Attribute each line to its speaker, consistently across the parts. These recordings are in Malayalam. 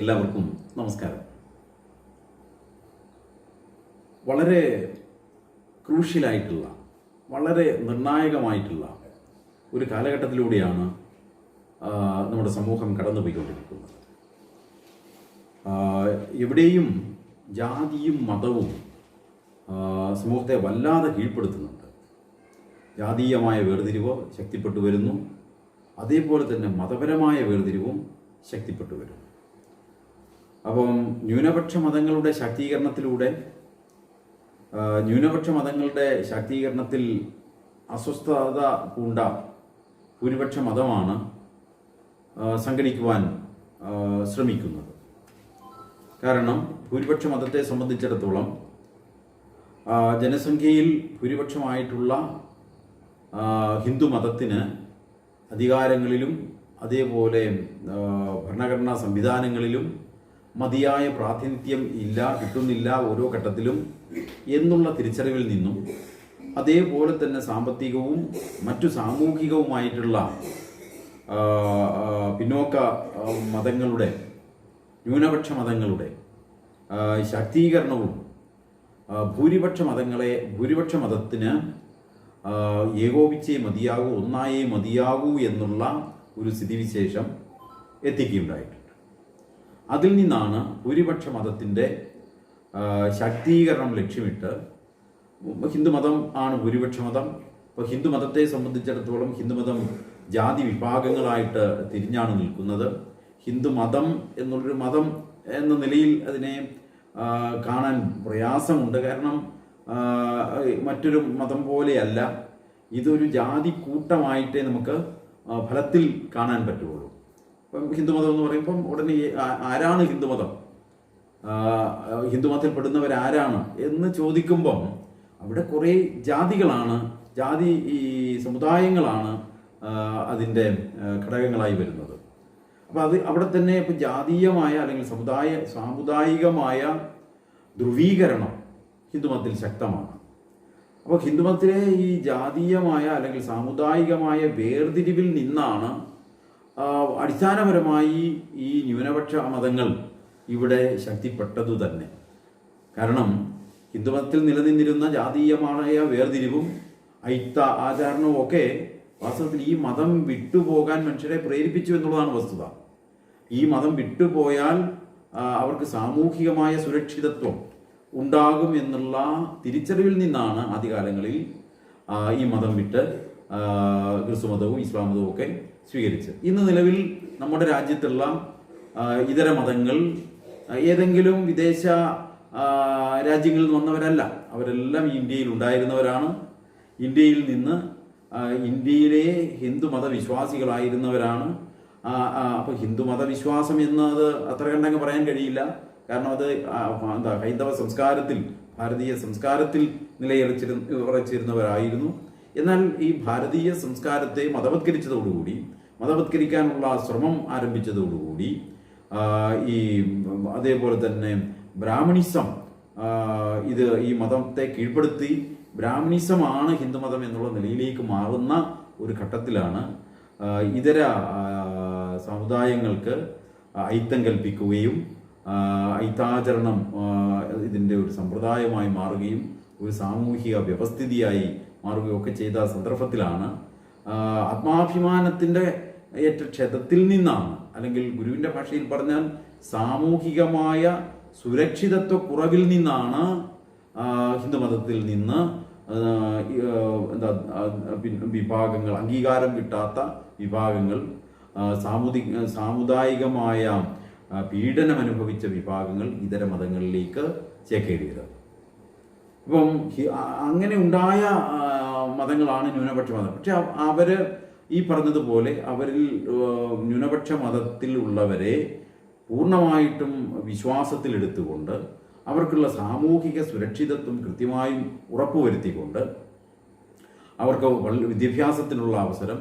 Speaker 1: എല്ലാവർക്കും നമസ്കാരം. വളരെ ക്രൂഷ്യലായിട്ടുള്ള, വളരെ നിർണായകമായിട്ടുള്ള ഒരു കാലഘട്ടത്തിലൂടെയാണ് നമ്മുടെ സമൂഹം കടന്നുപോയിക്കൊണ്ടിരിക്കുന്നത്. എവിടെയും ജാതിയും മതവും സമൂഹത്തെ വല്ലാതെ കീഴ്പ്പെടുത്തുന്നുണ്ട്. ജാതീയമായ വേർതിരിവ് ശക്തിപ്പെട്ടു വരുന്നു. അതേപോലെ തന്നെ മതപരമായ വേർതിരിവും ശക്തിപ്പെട്ടു വരുന്നു. അപ്പം ന്യൂനപക്ഷ മതങ്ങളുടെ ശാക്തീകരണത്തിൽ അസ്വസ്ഥത പൂണ്ട ഭൂരിപക്ഷ മതമാണ് സംഘടിക്കുവാൻ ശ്രമിക്കുന്നത്. കാരണം ഭൂരിപക്ഷ മതത്തെ സംബന്ധിച്ചിടത്തോളം ജനസംഖ്യയിൽ ഭൂരിപക്ഷമായിട്ടുള്ള ഹിന്ദു മതത്തിന് അധികാരങ്ങളിലും അതേപോലെ ഭരണഘടനാ സംവിധാനങ്ങളിലും മതിയായ പ്രാതിനിധ്യം കിട്ടുന്നില്ല ഓരോ ഘട്ടത്തിലും എന്നുള്ള തിരിച്ചറിവിൽ നിന്നും, അതേപോലെ തന്നെ സാമ്പത്തികവും മറ്റു സാമൂഹികവുമായിട്ടുള്ള പിന്നോക്ക മതങ്ങളുടെ, ന്യൂനപക്ഷ മതങ്ങളുടെ ശാക്തീകരണവും ഭൂരിപക്ഷ മതത്തിന് ഏകോപിച്ചേ മതിയാകൂ, ഒന്നായേ മതിയാകൂ എന്നുള്ള ഒരു സ്ഥിതിവിശേഷം എത്തിക്കുകയുണ്ടായിട്ടുണ്ട്. അതിൽ നിന്നാണ് ഭൂരിപക്ഷ മതത്തിൻ്റെ ശാക്തീകരണം ലക്ഷ്യമിട്ട്, ഹിന്ദുമതം ആണ് ഭൂരിപക്ഷ മതം. അപ്പോൾ ഹിന്ദുമതത്തെ സംബന്ധിച്ചിടത്തോളം ഹിന്ദുമതം ജാതി വിഭാഗങ്ങളായിട്ട് തിരിഞ്ഞാണ് നിൽക്കുന്നത്. ഹിന്ദുമതം എന്നുള്ളൊരു മതം എന്ന നിലയിൽ അതിനെ കാണാൻ പ്രയാസമുണ്ട്. കാരണം മറ്റൊരു മതം പോലെയല്ല, ഇതൊരു ജാതി കൂട്ടമായിട്ടേ നമുക്ക് ഫലത്തിൽ കാണാൻ പറ്റുള്ളൂ. ഇപ്പം ഹിന്ദുമതം എന്ന് പറയുമ്പം ഉടനെ ആരാണ് ഹിന്ദുമതം, ഹിന്ദുമതത്തിൽപ്പെടുന്നവരാരാണ് എന്ന് ചോദിക്കുമ്പം അവിടെ കുറേ ജാതി സമുദായങ്ങളാണ് അതിൻ്റെ ഘടകങ്ങളായി വരുന്നത്. അപ്പം അവിടെ തന്നെ ഇപ്പം ജാതീയമായ അല്ലെങ്കിൽ സാമുദായികമായ ധ്രുവീകരണം ഹിന്ദുമതത്തിൽ ശക്തമാണ്. അപ്പോൾ ഹിന്ദുമതത്തിലെ ഈ ജാതീയമായ അല്ലെങ്കിൽ സാമുദായികമായ വേർതിരിവിൽ നിന്നാണ് അടിസ്ഥാനപരമായി ഈ ന്യൂനപക്ഷ മതങ്ങൾ ഇവിടെ ശക്തിപ്പെട്ടതു തന്നെ. കാരണം ഹിന്ദുമതത്തിൽ നിലനിന്നിരുന്ന ജാതീയമായ വേർതിരിവും ആചാരണവും ഒക്കെ വാസ്തവത്തിൽ ഈ മതം വിട്ടുപോകാൻ മനുഷ്യരെ പ്രേരിപ്പിച്ചു എന്നുള്ളതാണ് വസ്തുത. ഈ മതം വിട്ടുപോയാൽ അവർക്ക് സാമൂഹികമായ സുരക്ഷിതത്വം ഉണ്ടാകും എന്നുള്ള തിരിച്ചറിവിൽ നിന്നാണ് ആദ്യകാലങ്ങളിൽ ഈ മതം വിട്ട് ക്രിസ്തുമതവും ഇസ്ലാം മതവും ഒക്കെ സ്വീകരിച്ച്. ഇന്ന് നിലവിൽ നമ്മുടെ രാജ്യത്തുള്ള ഇതര മതങ്ങൾ ഏതെങ്കിലും വിദേശ രാജ്യങ്ങളിൽ വന്നവരല്ല, അവരെല്ലാം ഇന്ത്യയിൽ ഉണ്ടായിരുന്നവരാണ്. ഇന്ത്യയിൽ നിന്ന് ഇന്ത്യയിലെ ഹിന്ദുമത വിശ്വാസികളായിരുന്നവരാണ്. അപ്പോൾ ഹിന്ദുമത വിശ്വാസം എന്നത് അത്ര കണ്ടങ്ങ് പറയാൻ കഴിയില്ല. കാരണം അത് ഹൈന്ദവ സംസ്കാരത്തിൽ, ഭാരതീയ സംസ്കാരത്തിൽ ഉറച്ചിരുന്നവരായിരുന്നു. എന്നാൽ ഈ ഭാരതീയ സംസ്കാരത്തെ മതവത്കരിക്കാനുള്ള ശ്രമം ആരംഭിച്ചതോടുകൂടി അതേപോലെ തന്നെ ബ്രാഹ്മണിസം ഈ മതത്തെ കീഴ്പ്പെടുത്തി ബ്രാഹ്മണിസമാണ് ഹിന്ദുമതം എന്നുള്ള നിലയിലേക്ക് മാറുന്ന ഒരു ഘട്ടത്തിലാണ് ഇതര സമുദായങ്ങൾക്ക് ഐത്തം കൽപ്പിക്കുകയും ഐത്താചരണം ഇതിൻ്റെ ഒരു സമ്പ്രദായമായി മാറുകയും ഒരു സാമൂഹിക വ്യവസ്ഥിതിയായി മാറുകയും ഒക്കെ ചെയ്ത സന്ദർഭത്തിലാണ് ആത്മാഭിമാനത്തിൻ്റെ ഏറ്റ ക്ഷതത്തിൽ നിന്നാണ്, അല്ലെങ്കിൽ ഗുരുവിൻ്റെ ഭാഷയിൽ പറഞ്ഞാൽ സാമൂഹികമായ സുരക്ഷിതത്വ കുറവിൽ നിന്നാണ് ഹിന്ദുമതത്തിൽ നിന്ന് വിഭാഗങ്ങൾ, അംഗീകാരം കിട്ടാത്ത വിഭാഗങ്ങൾ, സാമുദായികമായ പീഡനം അനുഭവിച്ച വിഭാഗങ്ങൾ ഇതര മതങ്ങളിലേക്ക് ചേക്കേറിയത്. അപ്പം അങ്ങനെ ഉണ്ടായ മതങ്ങളാണ് ന്യൂനപക്ഷ മതം. പക്ഷെ അവര് ഈ പറഞ്ഞതുപോലെ അവരിൽ ന്യൂനപക്ഷ മതത്തിൽ ഉള്ളവരെ പൂർണ്ണമായിട്ടും വിശ്വാസത്തിലെടുത്തുകൊണ്ട് അവർക്കുള്ള സാമൂഹിക സുരക്ഷിതത്വം കൃത്യമായും ഉറപ്പുവരുത്തിക്കൊണ്ട് അവർക്ക് വിദ്യാഭ്യാസത്തിനുള്ള അവസരം,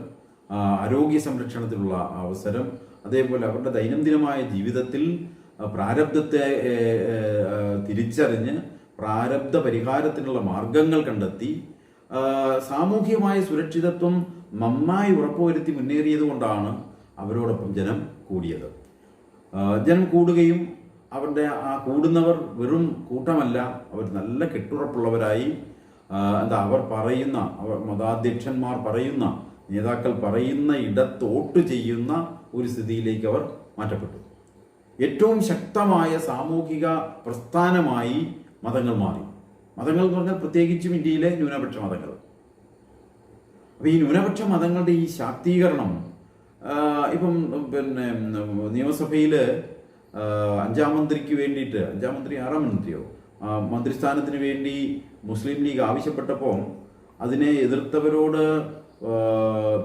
Speaker 1: ആരോഗ്യ സംരക്ഷണത്തിനുള്ള അവസരം, അതേപോലെ അവരുടെ ദൈനംദിനമായ ജീവിതത്തിൽ പ്രാരബ്ധത്തെ തിരിച്ചറിഞ്ഞ് പ്രാരബ്ധ പരിഹാരത്തിനുള്ള മാർഗങ്ങൾ കണ്ടെത്തി സാമൂഹികമായ സുരക്ഷിതത്വം നന്നായി ഉറപ്പുവരുത്തി മുന്നേറിയത് കൊണ്ടാണ് അവരോടൊപ്പം ജനം കൂടിയത്. ജനം കൂടുകയും അവരുടെ ആ കൂടുന്നവർ വെറും കൂട്ടമല്ല, അവർ നല്ല കെട്ടുറപ്പുള്ളവരായി അവർ പറയുന്ന, അവർ മതാധ്യക്ഷന്മാർ പറയുന്ന, നേതാക്കൾ പറയുന്ന ഇടത്ത് വോട്ട് ചെയ്യുന്ന ഒരു സ്ഥിതിയിലേക്ക് അവർ മാറ്റപ്പെട്ടു. ഏറ്റവും ശക്തമായ സാമൂഹിക പ്രസ്ഥാനമായി മതങ്ങൾ മാറി. മതങ്ങൾ എന്ന് പറഞ്ഞാൽ പ്രത്യേകിച്ചും ഇന്ത്യയിലെ ന്യൂനപക്ഷ മതങ്ങൾ. അപ്പോൾ ഈ ന്യൂനപക്ഷ മതങ്ങളുടെ ഈ ശാക്തീകരണം ഇപ്പം നിയമസഭയിൽ 5ാം മന്ത്രിക്ക് വേണ്ടിയിട്ട്, 6ാം മന്ത്രിയോ മന്ത്രിസ്ഥാനത്തിന് വേണ്ടി മുസ്ലിം ലീഗ് ആവശ്യപ്പെട്ടപ്പോൾ അതിനെ എതിർത്തവരോട്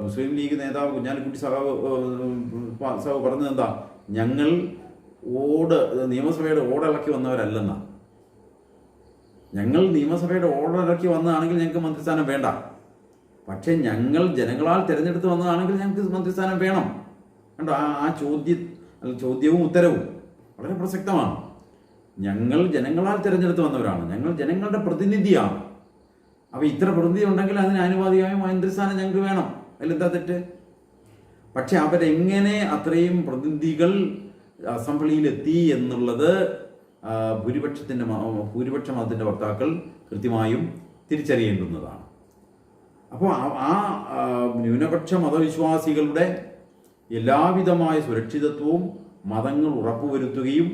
Speaker 1: മുസ്ലിം ലീഗ് നേതാവ് കുഞ്ഞാലിക്കുട്ടി സഖാവ് പറഞ്ഞത് എന്താ? ഞങ്ങൾ നിയമസഭയുടെ ഓടിളക്കി വന്നവരല്ലെന്നാ. ഞങ്ങൾ നിയമസഭയുടെ ഓടിളക്കി വന്നതാണെങ്കിൽ ഞങ്ങൾക്ക് മന്ത്രിസ്ഥാനം വേണ്ട, പക്ഷേ ഞങ്ങൾ ജനങ്ങളാൽ തിരഞ്ഞെടുത്ത് വന്നതാണെങ്കിൽ ഞങ്ങൾക്ക് മന്ത്രിസ്ഥാനം വേണം. കണ്ടോ, ആ ചോദ്യവും ഉത്തരവും വളരെ പ്രസക്തമാണ്. ഞങ്ങൾ ജനങ്ങളാൽ തിരഞ്ഞെടുത്ത് വന്നവരാണ്, ഞങ്ങൾ ജനങ്ങളുടെ പ്രതിനിധിയാണ്. അപ്പോൾ ഇത്ര പ്രതിനിധി ഉണ്ടെങ്കിൽ അതിന് ആനുപാതികമായ മന്ത്രിസ്ഥാനം ഞങ്ങൾക്ക് വേണം. അതിലെന്താ തെറ്റ്? പക്ഷെ അവരെങ്ങനെ അത്രയും പ്രതിനിധികൾ അസംബ്ലിയിലെത്തി എന്നുള്ളത് ഭൂരിപക്ഷ മതത്തിൻ്റെ വക്താക്കൾ കൃത്യമായും തിരിച്ചറിയേണ്ടുന്നതാണ്. അപ്പോൾ ആ ന്യൂനപക്ഷ മതവിശ്വാസികളുടെ എല്ലാവിധമായ സുരക്ഷിതത്വവും മതങ്ങൾ ഉറപ്പുവരുത്തുകയും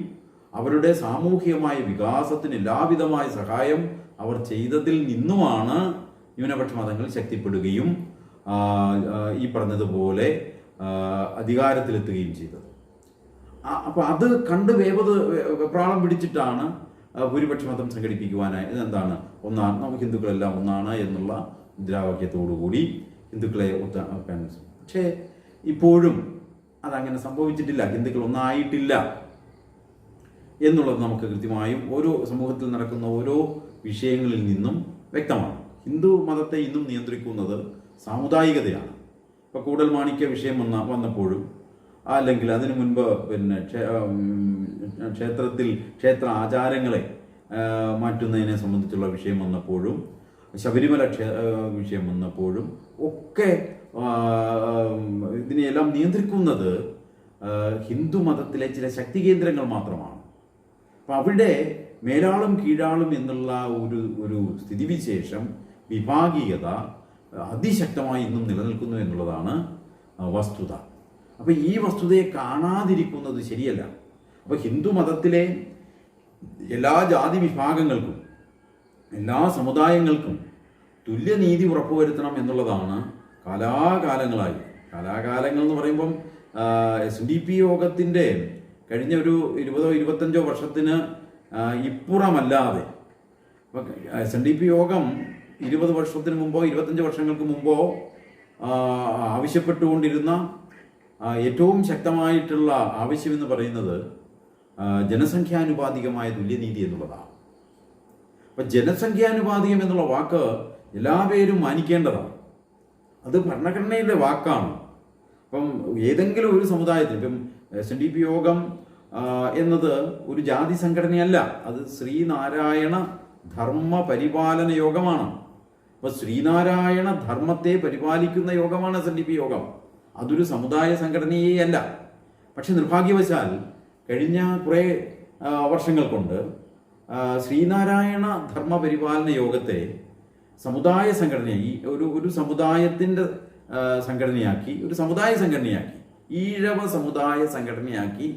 Speaker 1: അവരുടെ സാമൂഹികമായ വികാസത്തിന് എല്ലാവിധമായ സഹായം അവർ ചെയ്തതിൽ നിന്നുമാണ് ന്യൂനപക്ഷ മതങ്ങൾ ശക്തിപ്പെടുകയും ഈ പറഞ്ഞതുപോലെ അധികാരത്തിലെത്തുകയും ചെയ്തത്. അപ്പോൾ അത് കണ്ട് വെപ്രാളം പിടിച്ചിട്ടാണ് ഭൂരിപക്ഷ മതം സംഘടിപ്പിക്കുവാനായി എന്താണ് നമുക്ക് ഹിന്ദുക്കളെല്ലാം ഒന്നാണ് എന്നുള്ള മുദ്രാവാക്യത്തോടുകൂടി ഹിന്ദുക്കളെ പക്ഷേ ഇപ്പോഴും അതങ്ങനെ സംഭവിച്ചിട്ടില്ല. ഹിന്ദുക്കൾ ഒന്നായിട്ടില്ല എന്നുള്ളത് നമുക്ക് കൃത്യമായും ഓരോ സമൂഹത്തിൽ നടക്കുന്ന ഓരോ വിഷയങ്ങളിൽ നിന്നും വ്യക്തമാണ്. ഹിന്ദു മതത്തെ ഇന്നും നിയന്ത്രിക്കുന്നത് സാമുദായികതയാണ്. ഇപ്പോൾ കൂടൽമാണിക്യ വിഷയം വന്നപ്പോഴും, അല്ലെങ്കിൽ അതിനു മുൻപ് ക്ഷേത്ര ആചാരങ്ങളെ മാറ്റുന്നതിനെ സംബന്ധിച്ചുള്ള വിഷയം വന്നപ്പോഴും, ശബരിമല വിഷയം വന്നപ്പോഴും ഒക്കെ ഇതിനെയെല്ലാം നിയന്ത്രിക്കുന്നത് ഹിന്ദു മതത്തിലെ ചില ശക്തി കേന്ദ്രങ്ങൾ മാത്രമാണ്. അപ്പം അവിടെ മേലാളും കീഴാളും എന്നുള്ള ഒരു സ്ഥിതിവിശേഷം, വിഭാഗീയത അതിശക്തമായി ഇന്നും നിലനിൽക്കുന്നു എന്നുള്ളതാണ് വസ്തുത. അപ്പം ഈ വസ്തുതയെ കാണാതിരിക്കുന്നത് ശരിയല്ല. അപ്പോൾ ഹിന്ദു മതത്തിലെ എല്ലാ ജാതി വിഭാഗങ്ങൾക്കും എല്ലാ സമുദായങ്ങൾക്കും തുല്യനീതി ഉറപ്പുവരുത്തണം എന്നുള്ളതാണ് കാലാകാലങ്ങൾ എന്ന് പറയുമ്പം SDP യോഗത്തിൻ്റെ കഴിഞ്ഞ ഒരു 20-25 വർഷത്തിന് ഇപ്പുറമല്ലാതെ, SDP യോഗം 20 വർഷത്തിന് മുമ്പോ 25 വർഷങ്ങൾക്ക് മുമ്പോ ആവശ്യപ്പെട്ടുകൊണ്ടിരുന്ന ഏറ്റവും ശക്തമായിട്ടുള്ള ആവശ്യമെന്ന് പറയുന്നത് ജനസംഖ്യാനുപാതികമായ തുല്യനീതി എന്നുള്ളതാണ്. അപ്പം ജനസംഖ്യാനുപാതികം എന്നുള്ള വാക്ക് എല്ലാവരും മാനിക്കേണ്ടതാണ്. അത് ഭരണഘടനയുടെ വാക്കാണ്. അപ്പം ഏതെങ്കിലും ഒരു സമുദായത്തിൽ, ഇപ്പം SDP യോഗം എന്നത് ഒരു ജാതി സംഘടനയല്ല, അത് ശ്രീനാരായണ ധർമ്മ പരിപാലന യോഗമാണ്. അപ്പോൾ ശ്രീനാരായണ ധർമ്മത്തെ പരിപാലിക്കുന്ന യോഗമാണ് SDP യോഗം. അതൊരു സമുദായ സംഘടനയേ അല്ല. പക്ഷെ നിർഭാഗ്യവശാൽ കഴിഞ്ഞ കുറേ വർഷങ്ങൾ കൊണ്ട് ശ്രീനാരായണ ധർമ്മ പരിപാലന യോഗത്തെ സമുദായ സംഘടനയായി, ഒരു സമുദായത്തിൻ്റെ സംഘടനയാക്കി, ഒരു സമുദായ സംഘടനയാക്കി, ഈഴവ സമുദായ സംഘടനയാക്കി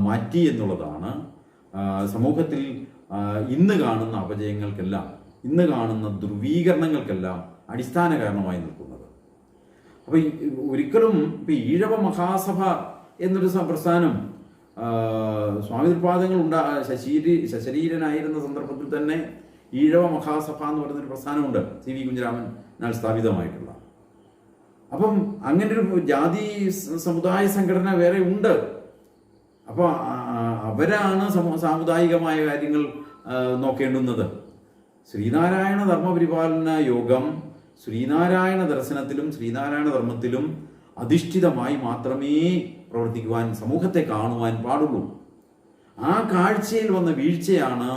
Speaker 1: മാറ്റി എന്നുള്ളതാണ് സമൂഹത്തിൽ ഇന്ന് കാണുന്ന അപജയങ്ങൾക്കെല്ലാം, ഇന്ന് കാണുന്ന ധ്രുവീകരണങ്ങൾക്കെല്ലാം അടിസ്ഥാന കാരണമായി നിൽക്കുന്നത്. അപ്പോൾ ഒരിക്കലും ഇപ്പം ഈഴവ മഹാസഭ എന്നൊരു പ്രസ്ഥാനം സ്വാമി തൃപാദങ്ങൾ ശശരീരനായിരുന്ന സന്ദർഭത്തിൽ തന്നെ ഈഴവ മഹാസഭ എന്ന് പറയുന്നൊരു പ്രസ്ഥാനമുണ്ട്, CV കുഞ്ഞിരാമനാൽ സ്ഥാപിതമായിട്ടുള്ള. അപ്പം അങ്ങനെ ഒരു ജാതി സമുദായ സംഘടന വേറെ ഉണ്ട്. അപ്പോൾ അവരാണ് സാമുദായികമായ കാര്യങ്ങൾ നോക്കേണ്ടുന്നത്. ശ്രീനാരായണ ധർമ്മപരിപാലന യോഗം ശ്രീനാരായണ ദർശനത്തിലും ശ്രീനാരായണ ധർമ്മത്തിലും അധിഷ്ഠിതമായി മാത്രമേ പ്രവർത്തിക്കുവാൻ, സമൂഹത്തെ കാണുവാൻ പാടുള്ളൂ. ആ കാഴ്ചയിൽ വന്ന വീഴ്ചയാണ്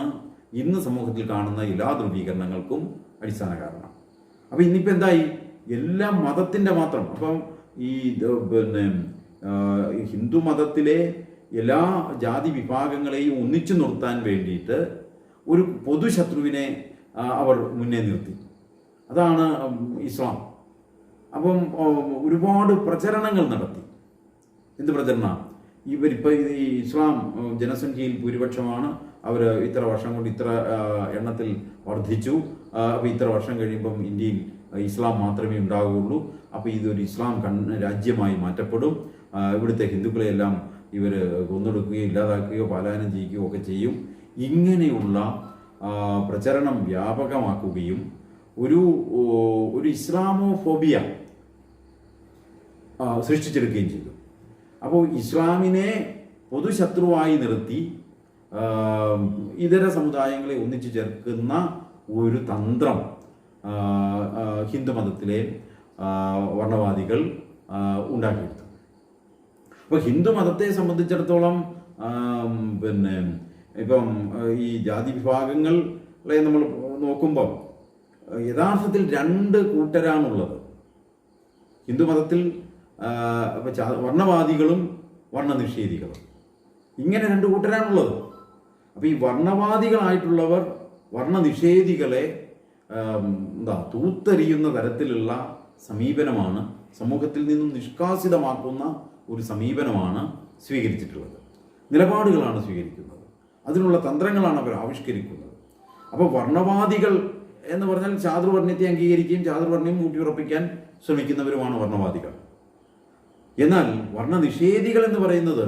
Speaker 1: ഇന്ന് സമൂഹത്തിൽ കാണുന്ന എല്ലാ ധ്രുവീകരണങ്ങൾക്കും അടിസ്ഥാന കാരണം. അപ്പം ഇന്നിപ്പോൾ എന്തായി? എല്ലാം മതത്തിൻ്റെ മാത്രം. അപ്പം ഈ ഹിന്ദു മതത്തിലെ എല്ലാ ജാതി വിഭാഗങ്ങളെയും ഒന്നിച്ചു നിർത്താൻ വേണ്ടിയിട്ട് ഒരു പൊതുശത്രുവിനെ അവർ മുന്നേ നിർത്തി. അതാണ് ഇസ്ലാം. അപ്പം ഒരുപാട് പ്രചരണങ്ങൾ നടത്തി. എന്ത് പ്രചരണം? ഇവരിപ്പോൾ ഈ ഇസ്ലാം ജനസംഖ്യയിൽ ഭൂരിപക്ഷമാണ്, അവർ ഇത്ര വർഷം കൊണ്ട് ഇത്ര എണ്ണത്തിൽ വർദ്ധിച്ചു, അപ്പോൾ ഇത്ര വർഷം കഴിയുമ്പം ഇന്ത്യയിൽ ഇസ്ലാം മാത്രമേ ഉണ്ടാവുകയുള്ളൂ, അപ്പോൾ ഇതൊരു ഇസ്ലാം രാജ്യമായി മാറ്റപ്പെടും, ഇവിടുത്തെ ഹിന്ദുക്കളെയെല്ലാം ഇവർ കൊന്നൊടുക്കുകയോ ഇല്ലാതാക്കുകയോ പലായനം ചെയ്യുകയോ ഒക്കെ ചെയ്യും. ഇങ്ങനെയുള്ള പ്രചരണം വ്യാപകമാക്കുകയും ഒരു ഇസ്ലാമോഫോബിയ സൃഷ്ടിച്ചെടുക്കുകയും ചെയ്തു. അപ്പോൾ ഇസ്ലാമിനെ പൊതുശത്രുവായി നിർത്തി ഇതര സമുദായങ്ങളെ ഒന്നിച്ചു ചേർക്കുന്ന ഒരു തന്ത്രം ഹിന്ദുമതത്തിലെ വർണ്ണവാദികൾ ഉണ്ടാക്കിയെടുത്തു. അപ്പോൾ ഹിന്ദുമതത്തെ സംബന്ധിച്ചിടത്തോളം ഇപ്പം ഈ ജാതി വിഭാഗങ്ങളെ നമ്മൾ നോക്കുമ്പം യഥാർത്ഥത്തിൽ 2 കൂട്ടരാണുള്ളത്. ഹിന്ദുമതത്തിൽ വർണ്ണവാദികളും വർണ്ണനിഷേധികളും, ഇങ്ങനെ 2 കൂട്ടരാണുള്ളത്. അപ്പോൾ ഈ വർണ്ണവാദികളായിട്ടുള്ളവർ വർണ്ണനിഷേധികളെ തൂത്തെറിയുന്ന തരത്തിലുള്ള സമീപനമാണ്, സമൂഹത്തിൽ നിന്നും നിഷ്കാസിതമാക്കുന്ന ഒരു സമീപനമാണ് സ്വീകരിച്ചിട്ടുള്ളത്. നിലപാടുകളാണ് സ്വീകരിക്കുന്നത്, അതിനുള്ള തന്ത്രങ്ങളാണ് അവർ ആവിഷ്കരിക്കുന്നത്. അപ്പോൾ വർണ്ണവാദികൾ എന്ന് പറഞ്ഞാൽ ചാതുർവർണ്ണയത്തെ അംഗീകരിക്കുകയും ചാതുർവർണ്ണയം ഊട്ടിയുറപ്പിക്കാൻ ശ്രമിക്കുന്നവരുമാണ് വർണ്ണവാദികൾ. എന്നാൽ വർണ്ണനിഷേധികൾ എന്ന് പറയുന്നത്,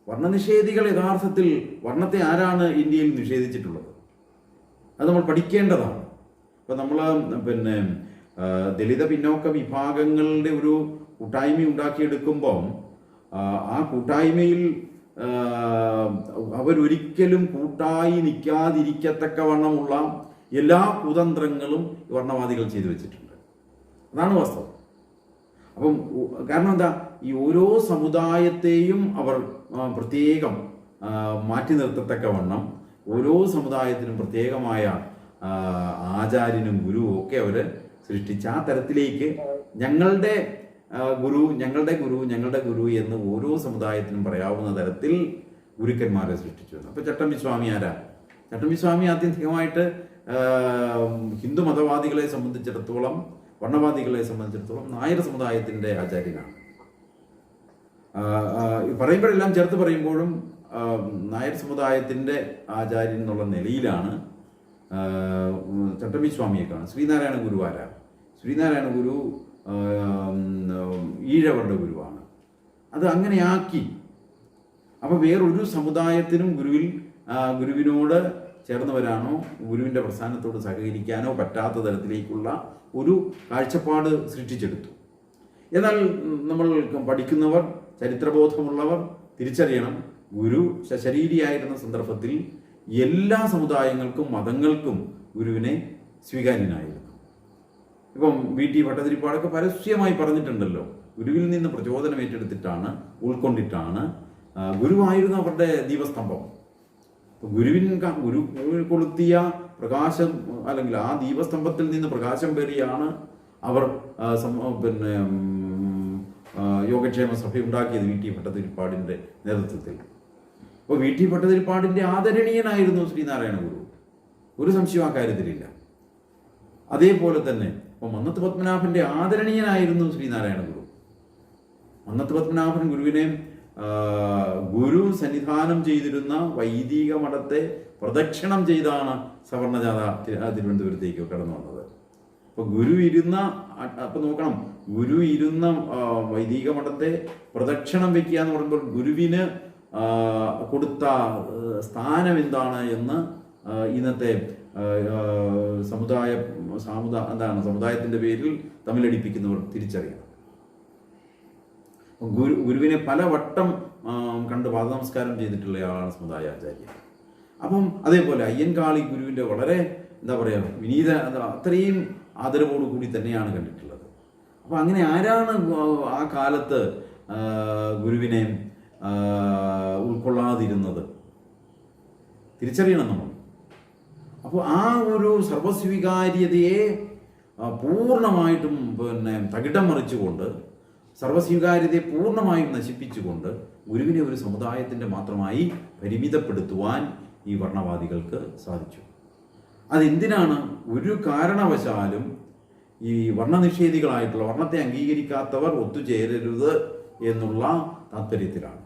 Speaker 1: വർണ്ണനിഷേധികൾ യഥാർത്ഥത്തിൽ വർണ്ണത്തെ ആരാണ് ഇന്ത്യയിൽ നിഷേധിച്ചിട്ടുള്ളത്? അത് നമ്മൾ പഠിക്കേണ്ടതാണ്. ഇപ്പം നമ്മൾ ദലിത പിന്നോക്ക വിഭാഗങ്ങളുടെ ഒരു കൂട്ടായ്മ ഉണ്ടാക്കിയെടുക്കുമ്പം ആ കൂട്ടായ്മയിൽ അവരൊരിക്കലും കൂട്ടായി നിൽക്കാതിരിക്കത്തക്കവണ്ണമുള്ള എല്ലാ കുതന്ത്രങ്ങളും വർണ്ണവാദികൾ ചെയ്തു വെച്ചിട്ടുണ്ട്. അതാണ് വാസ്തവം. അപ്പം കാരണം എന്താ, ഈ ഓരോ സമുദായത്തെയും അവർ പ്രത്യേകം മാറ്റി നിർത്തത്തക്കവണ്ണം ഓരോ സമുദായത്തിനും പ്രത്യേകമായ ആചാര്യനും ഗുരുവും ഒക്കെ അവർ സൃഷ്ടിച്ച ആ തരത്തിലേക്ക് ഞങ്ങളുടെ ഗുരു ഞങ്ങളുടെ ഗുരു ഞങ്ങളുടെ ഗുരു എന്ന് ഓരോ സമുദായത്തിനും പറയാവുന്ന തരത്തിൽ ഗുരുക്കന്മാരെ സൃഷ്ടിച്ചു. അപ്പോൾ ചട്ടമ്പിസ്വാമി ആരാ? ചട്ടമ്പിസ്വാമി ആത്യന്തികമായിട്ട് ഹിന്ദു മതവാദികളെ സംബന്ധിച്ചിടത്തോളം, വർണ്ണവാദികളെ സംബന്ധിച്ചിടത്തോളം നായർ സമുദായത്തിൻ്റെ ആചാര്യനാണ്. പറയുമ്പോഴെല്ലാം ചേർത്ത് പറയുമ്പോഴും നായർ സമുദായത്തിൻ്റെ ആചാര്യൻ എന്നുള്ള നിലയിലാണ് ചട്ടമ്പിസ്വാമിയെ കാണുന്നത്. ശ്രീനാരായണ ഗുരു ആരാ? ശ്രീനാരായണ ഗുരു ഈഴവരുടെ ഗുരുവാണ്. അത് അങ്ങനെയാക്കി. അപ്പോൾ വേറൊരു സമുദായത്തിനും ഗുരുവിനോട് ചേർന്നവരാണോ ഗുരുവിൻ്റെ പ്രസ്ഥാനത്തോട് സഹകരിക്കാനോ പറ്റാത്ത തരത്തിലേക്കുള്ള ഒരു കാഴ്ചപ്പാട് സൃഷ്ടിച്ചെടുത്തു. എന്നാൽ നമ്മൾ പഠിക്കുന്നവർ, ചരിത്രബോധമുള്ളവർ തിരിച്ചറിയണം, ഗുരു ശരീരിയായിരുന്ന സന്ദർഭത്തിൽ എല്ലാ സമുദായങ്ങൾക്കും മതങ്ങൾക്കും ഗുരുവിനെ സ്വീകാര്യനായിരുന്നു. ഇപ്പം VT ഭട്ടതിരിപ്പാടൊക്കെ പരസ്യമായി പറഞ്ഞിട്ടുണ്ടല്ലോ, ഗുരുവിൽ നിന്ന് പ്രചോദനം ഏറ്റെടുത്തിട്ടാണ്, ഉൾക്കൊണ്ടിട്ടാണ് ഗുരുവായിരുന്നു അവരുടെ ദീപസ്തംഭം. ഗുരു കൊളുത്തിയ പ്രകാശം, അല്ലെങ്കിൽ ആ ദീപസ്തംഭത്തിൽ നിന്ന് പ്രകാശം പേറിയാണ് അവർ യോഗക്ഷേമ സഭ ഉണ്ടാക്കിയത് VT ഭട്ടതിരിപ്പാടിൻ്റെ നേതൃത്വത്തിൽ. അപ്പോൾ VT ഭട്ടതിരിപ്പാടിൻ്റെ ആദരണീയനായിരുന്നു ശ്രീനാരായണ ഗുരു, ഒരു സംശയം ആ കാര്യത്തിലില്ല. അതേപോലെ തന്നെ അപ്പോൾ മന്നത്ത് പത്മനാഭൻ്റെ ആദരണീയനായിരുന്നു ശ്രീനാരായണ ഗുരു. മന്നത്ത് പത്മനാഭൻ ഗുരുവിനെ ഗുരു സന്നിധാനം ചെയ്തിരുന്ന വൈദിക മഠത്തെ പ്രദക്ഷിണം ചെയ്താണ് സവർണജാഥ തിരുവനന്തപുരത്തേക്ക് കടന്നു വന്നത്. അപ്പോൾ അപ്പോൾ നോക്കണം, ഗുരു ഇരുന്ന വൈദിക മഠത്തെ പ്രദക്ഷിണം വെക്കുക എന്ന് പറയുമ്പോൾ ഗുരുവിന് കൊടുത്ത സ്ഥാനം എന്താണ് എന്ന് ഇന്നത്തെ സമുദായത്തിൻ്റെ പേരിൽ തമ്മിലടിപ്പിക്കുന്നവർ തിരിച്ചറിയണം. ഗുരുവിനെ പലവട്ടം കണ്ട് പാദനമസ്കാരം ചെയ്തിട്ടുള്ളയാളാണ് സമുദായാചാര്യൻ. അപ്പം അതേപോലെ അയ്യൻകാളി ഗുരുവിൻ്റെ വളരെ വിനീത, അത്രയും ആദരവോടുകൂടി തന്നെയാണ് കണ്ടിട്ടുള്ളത്. അപ്പം അങ്ങനെ ആരാണ് ആ കാലത്ത് ഗുരുവിനെ ഉൾക്കൊള്ളാതിരുന്നത്? തിരിച്ചറിയണം നമ്മൾ. അപ്പോൾ ആ ഒരു സർവസ്വീകാര്യതയെ പൂർണ്ണമായിട്ടും തകിടം മറിച്ചുകൊണ്ട് സർവസ്വീകാര്യതയെ പൂർണ്ണമായും നശിപ്പിച്ചുകൊണ്ട് ഗുരുവിനെ ഒരു സമുദായത്തിൻ്റെ മാത്രമായി പരിമിതപ്പെടുത്തുവാൻ ഈ വർണ്ണവാദികൾക്ക് സാധിച്ചു. അതെന്തിനാണ്? ഒരു കാരണവശാലും ഈ വർണ്ണനിഷേധികളായിട്ടുള്ള, വർണ്ണത്തെ അംഗീകരിക്കാത്തവർ ഒത്തുചേരരുത് എന്നുള്ള താല്പര്യത്തിലാണ്.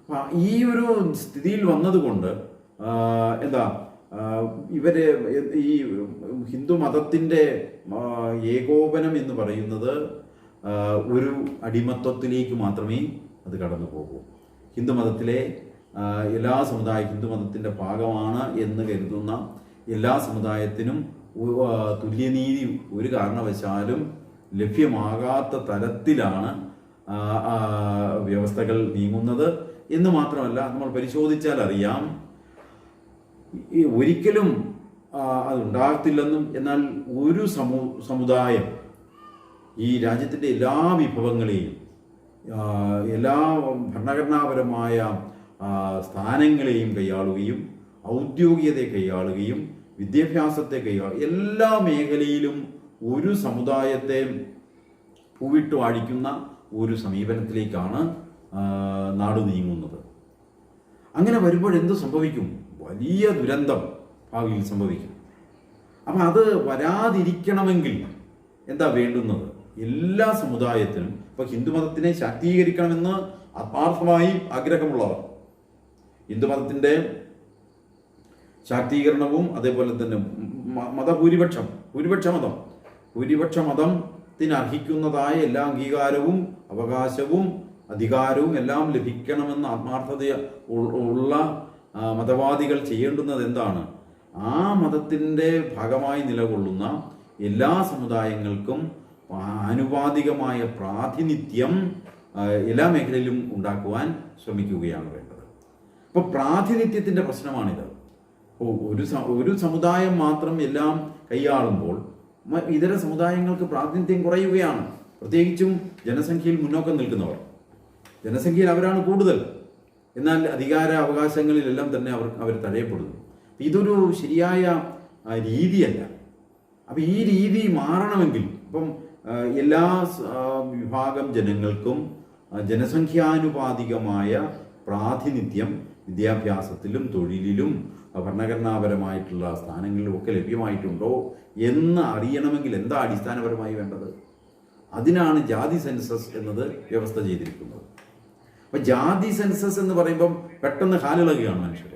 Speaker 1: അപ്പം ഈ ഒരു സ്ഥിതിയിൽ വന്നതുകൊണ്ട് ഇവര് ഈ ഹിന്ദു മതത്തിൻ്റെ ഏകോപനം എന്ന് പറയുന്നത് ഒരു അടിമത്വത്തിലേക്ക് മാത്രമേ അത് കടന്നു പോകൂ. ഹിന്ദുമതത്തിലെ എല്ലാ ഹിന്ദുമതത്തിൻ്റെ ഭാഗമാണ് എന്ന് കരുതുന്ന എല്ലാ സമുദായത്തിനും തുല്യനീതി ഒരു കാരണവശാലും ലഭ്യമാകാത്ത തരത്തിലാണ് വ്യവസ്ഥകൾ നീങ്ങുന്നത് എന്ന് മാത്രമല്ല, നമ്മൾ പരിശോധിച്ചാൽ അറിയാം ഒരിക്കലും അതുണ്ടാകത്തില്ലെന്നും, എന്നാൽ ഒരു സമുദായം ഈ രാജ്യത്തിൻ്റെ എല്ലാ വിഭവങ്ങളെയും എല്ലാ ഭരണഘടനാപരമായ സ്ഥാനങ്ങളെയും കൈയാളുകയും ഔദ്യോഗികതയെ കൈയാളുകയും വിദ്യാഭ്യാസത്തെ എല്ലാ മേഖലയിലും ഒരു സമുദായത്തെ പൂവിട്ട് വാഴിക്കുന്ന ഒരു സമീപനത്തിലേക്കാണ് നാട് നീങ്ങുന്നത്. അങ്ങനെ വരുമ്പോൾ എന്ത് സംഭവിക്കും? വലിയ ദുരന്തം ഭാവിയിൽ സംഭവിക്കും. അപ്പം അത് വരാതിരിക്കണമെങ്കിൽ എന്താ വേണ്ടുന്നത്? എല്ലാ സമുദായത്തിനും, ഇപ്പം ഹിന്ദുമതത്തിനെ ശാക്തീകരിക്കണമെന്ന് ആത്മാർത്ഥമായി ആഗ്രഹമുള്ളവർ, ഹിന്ദുമതത്തിൻ്റെ ശാക്തീകരണവും അതേപോലെ തന്നെ ഭൂരിപക്ഷ മതത്തിന് അർഹിക്കുന്നതായ എല്ലാ അംഗീകാരവും അവകാശവും അധികാരവും എല്ലാം ലഭിക്കണമെന്ന് ആത്മാർത്ഥത ഉള്ള മതവാദികൾ ചെയ്യേണ്ടുന്നത് എന്താണ്? ആ മതത്തിൻ്റെ ഭാഗമായി നിലകൊള്ളുന്ന എല്ലാ സമുദായങ്ങൾക്കും ആനുപാതികമായ പ്രാതിനിധ്യം എല്ലാ മേഖലയിലും ഉണ്ടാക്കുവാൻ ശ്രമിക്കുകയാണ് വേണ്ടത്. അപ്പോൾ പ്രാതിനിധ്യത്തിൻ്റെ പ്രശ്നമാണിത്. ഒരു സമുദായം മാത്രം എല്ലാം കൈയാളുമ്പോൾ ഇതര സമുദായങ്ങൾക്ക് പ്രാതിനിധ്യം കുറയുകയാണ്. പ്രത്യേകിച്ചും ജനസംഖ്യയിൽ മുന്നോക്കം നിൽക്കുന്നവർ, ജനസംഖ്യയിൽ അവരാണ് കൂടുതൽ, എന്നാൽ അധികാര അവകാശങ്ങളിലെല്ലാം തന്നെ അവർ തഴയപ്പെടുന്നു. ഇതൊരു ശരിയായ രീതിയല്ല. അപ്പം ഈ രീതി മാറണമെങ്കിൽ ഇപ്പം എല്ലാ വിഭാഗം ജനങ്ങൾക്കും ജനസംഖ്യാനുപാതികമായ പ്രാതിനിധ്യം വിദ്യാഭ്യാസത്തിലും തൊഴിലിലും ഭരണഘടനാപരമായിട്ടുള്ള സ്ഥാനങ്ങളിലും ഒക്കെ ലഭ്യമായിട്ടുണ്ടോ എന്ന് അറിയണമെങ്കിൽ എന്താ അടിസ്ഥാനപരമായി വേണ്ടത്? അതിനാണ് ജാതി സെൻസസ് എന്നത് വ്യവസ്ഥ ചെയ്തിരിക്കുന്നത്. അപ്പം ജാതി സെൻസസ് എന്ന് പറയുമ്പം പെട്ടെന്ന് കാലിളകുകയാണ് മനുഷ്യർ.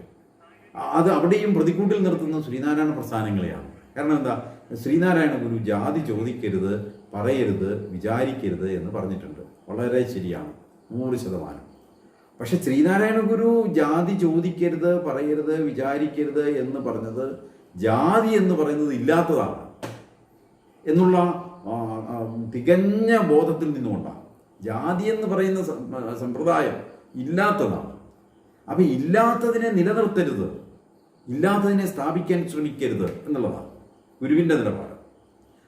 Speaker 1: അത് അവിടെയും പ്രതിക്കൂട്ടിൽ നിർത്തുന്ന ശ്രീനാരായണ പ്രസ്ഥാനങ്ങളെയാണ്. കാരണം എന്താ? ശ്രീനാരായണ ഗുരു ജാതി ചോദിക്കരുത്, പറയരുത്, വിചാരിക്കരുത് എന്ന് പറഞ്ഞിട്ടുണ്ട്. വളരെ ശരിയാണ്, 100%. പക്ഷെ ശ്രീനാരായണ ഗുരു ജാതി ചോദിക്കരുത്, പറയരുത്, വിചാരിക്കരുത് എന്ന് പറഞ്ഞത് ജാതി എന്ന് പറയുന്നത് ഇല്ലാത്തതാണ് എന്നുള്ള തികഞ്ഞ ബോധത്തിൽ നിന്നുകൊണ്ടാണ്. ജാതി എന്ന് പറയുന്ന സമ്പ്രദായം ഇല്ലാത്തതാണ്. അപ്പം ഇല്ലാത്തതിനെ നിലനിർത്തരുത്, ഇല്ലാത്തതിനെ സ്ഥാപിക്കാൻ ശ്രമിക്കരുത് എന്നുള്ളതാണ് ഗുരുവിൻ്റെ നിലപാട്.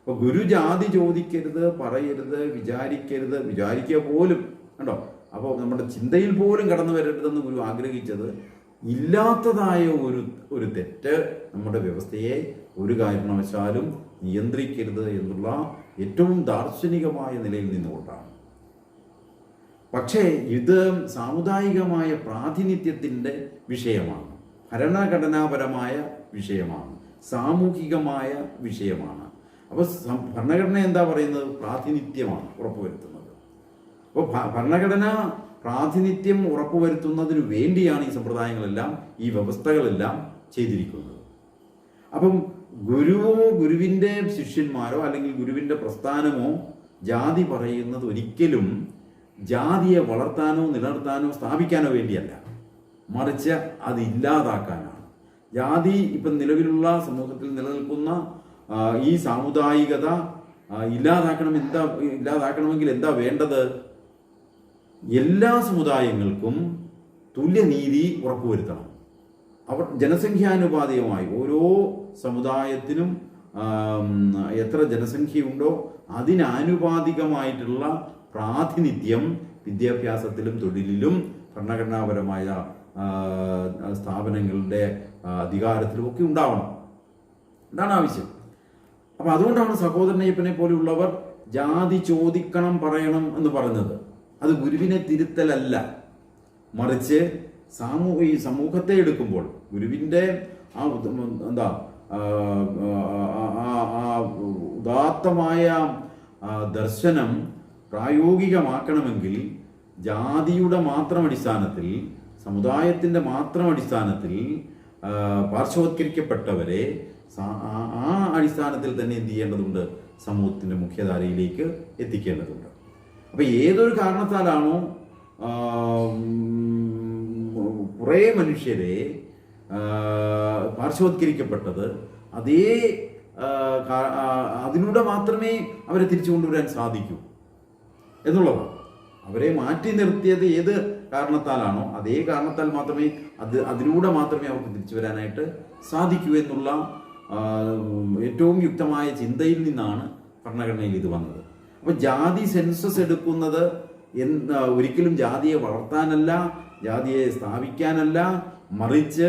Speaker 1: അപ്പോൾ ഗുരു ജാതി ചോദിക്കരുത്, പറയരുത്, വിചാരിക്കുക പോലും കണ്ടോ. അപ്പോൾ നമ്മുടെ ചിന്തയിൽ പോലും കടന്നു വരരുതെന്ന് ഗുരു ആഗ്രഹിച്ചത് ഇല്ലാത്തതായ ഒരു തെറ്റ് നമ്മുടെ വ്യവസ്ഥയെ ഒരു കാരണവശാലും നിയന്ത്രിക്കരുത് എന്നുള്ള ഏറ്റവും ദാർശനികമായ നിലയിൽ നിന്നുകൊണ്ടാണ്. പക്ഷേ ഇത് സാമുദായികമായ പ്രാതിനിധ്യത്തിൻ്റെ വിഷയമാണ്, ഭരണഘടനാപരമായ വിഷയമാണ്, സാമൂഹികമായ വിഷയമാണ്. അപ്പോൾ ഭരണഘടന എന്താ പറയുന്നത്? പ്രാതിനിധ്യമാണ് ഉറപ്പുവരുത്തുന്നത്. അപ്പോൾ ഭരണഘടന പ്രാതിനിധ്യം ഉറപ്പുവരുത്തുന്നതിന് വേണ്ടിയാണ് ഈ സമ്പ്രദായങ്ങളെല്ലാം, ഈ വ്യവസ്ഥകളെല്ലാം ചെയ്തിരിക്കുന്നത്. അപ്പം ഗുരുവോ ഗുരുവിൻ്റെ ശിഷ്യന്മാരോ അല്ലെങ്കിൽ ഗുരുവിൻ്റെ പ്രസ്ഥാനമോ ജാതി പറയുന്നത് ഒരിക്കലും ജാതിയെ വളർത്താനോ നിലനിർത്താനോ സ്ഥാപിക്കാനോ വേണ്ടിയല്ല, മറിച്ച് അത് ഇല്ലാതാക്കാനാണ്. ജാതി ഇപ്പം നിലവിലുള്ള സമൂഹത്തിൽ നിലനിൽക്കുന്ന ഈ സാമുദായികത ഇല്ലാതാക്കണമെങ്കിൽ എന്താ വേണ്ടത്? എല്ലാ സമുദായങ്ങൾക്കും തുല്യനീതി ഉറപ്പുവരുത്തണം. അവർ ജനസംഖ്യാനുപാതികമായി ഓരോ സമുദായത്തിനും എത്ര ജനസംഖ്യയുണ്ടോ അതിനാനുപാതികമായിട്ടുള്ള പ്രാതിനിധ്യം വിദ്യാഭ്യാസത്തിലും തൊഴിലിലും ഭരണഘടനാപരമായ സ്ഥാപനങ്ങളുടെ അധികാരത്തിലും ഒക്കെ ഉണ്ടാവണം. ഇതാണ് ആവശ്യം. അപ്പം അതുകൊണ്ടാണ് സഹോദരനയ്യപ്പനെ പോലെയുള്ളവർ ജാതി ചോദിക്കണം പറയണം എന്ന് പറഞ്ഞത് അത് ഗുരുവിനെ തിരുത്തലല്ല, മറിച്ച് ഈ സമൂഹത്തെ എടുക്കുമ്പോൾ ഗുരുവിൻ്റെ ആ എന്താ ഉദാത്തമായ ദർശനം പ്രായോഗികമാക്കണമെങ്കിൽ ജാതിയുടെ മാത്രം അടിസ്ഥാനത്തിൽ, സമുദായത്തിൻ്റെ മാത്രം അടിസ്ഥാനത്തിൽ പാർശ്വവത്കരിക്കപ്പെട്ടവരെ ആ അടിസ്ഥാനത്തിൽ തന്നെ എന്ത് ചെയ്യേണ്ടതുണ്ട്? സമൂഹത്തിൻ്റെ മുഖ്യധാരയിലേക്ക് എത്തിക്കേണ്ടതുണ്ട്. അപ്പം ഏതൊരു കാരണത്താലാണോ കുറേ മനുഷ്യരെ പാർശ്വവത്കരിക്കപ്പെട്ടത്, അതിലൂടെ മാത്രമേ അവരെ തിരിച്ചു കൊണ്ടുവരാൻ സാധിക്കൂ എന്നുള്ളതാണ്. അവരെ മാറ്റി നിർത്തിയത് ഏത് കാരണത്താലാണോ അതേ കാരണത്താൽ മാത്രമേ അതിലൂടെ മാത്രമേ അവർക്ക് തിരിച്ചു വരാനായിട്ട് സാധിക്കൂ എന്നുള്ള ഏറ്റവും യുക്തമായ ചിന്തയിൽ നിന്നാണ് ഭരണഘടനയിൽ ഇത് വന്നത്. അപ്പോൾ ജാതി സെൻസസ് എടുക്കുന്നത് ഒരിക്കലും ജാതിയെ വളർത്താനല്ല, ജാതിയെ സ്ഥാപിക്കാനല്ല, മറിച്ച്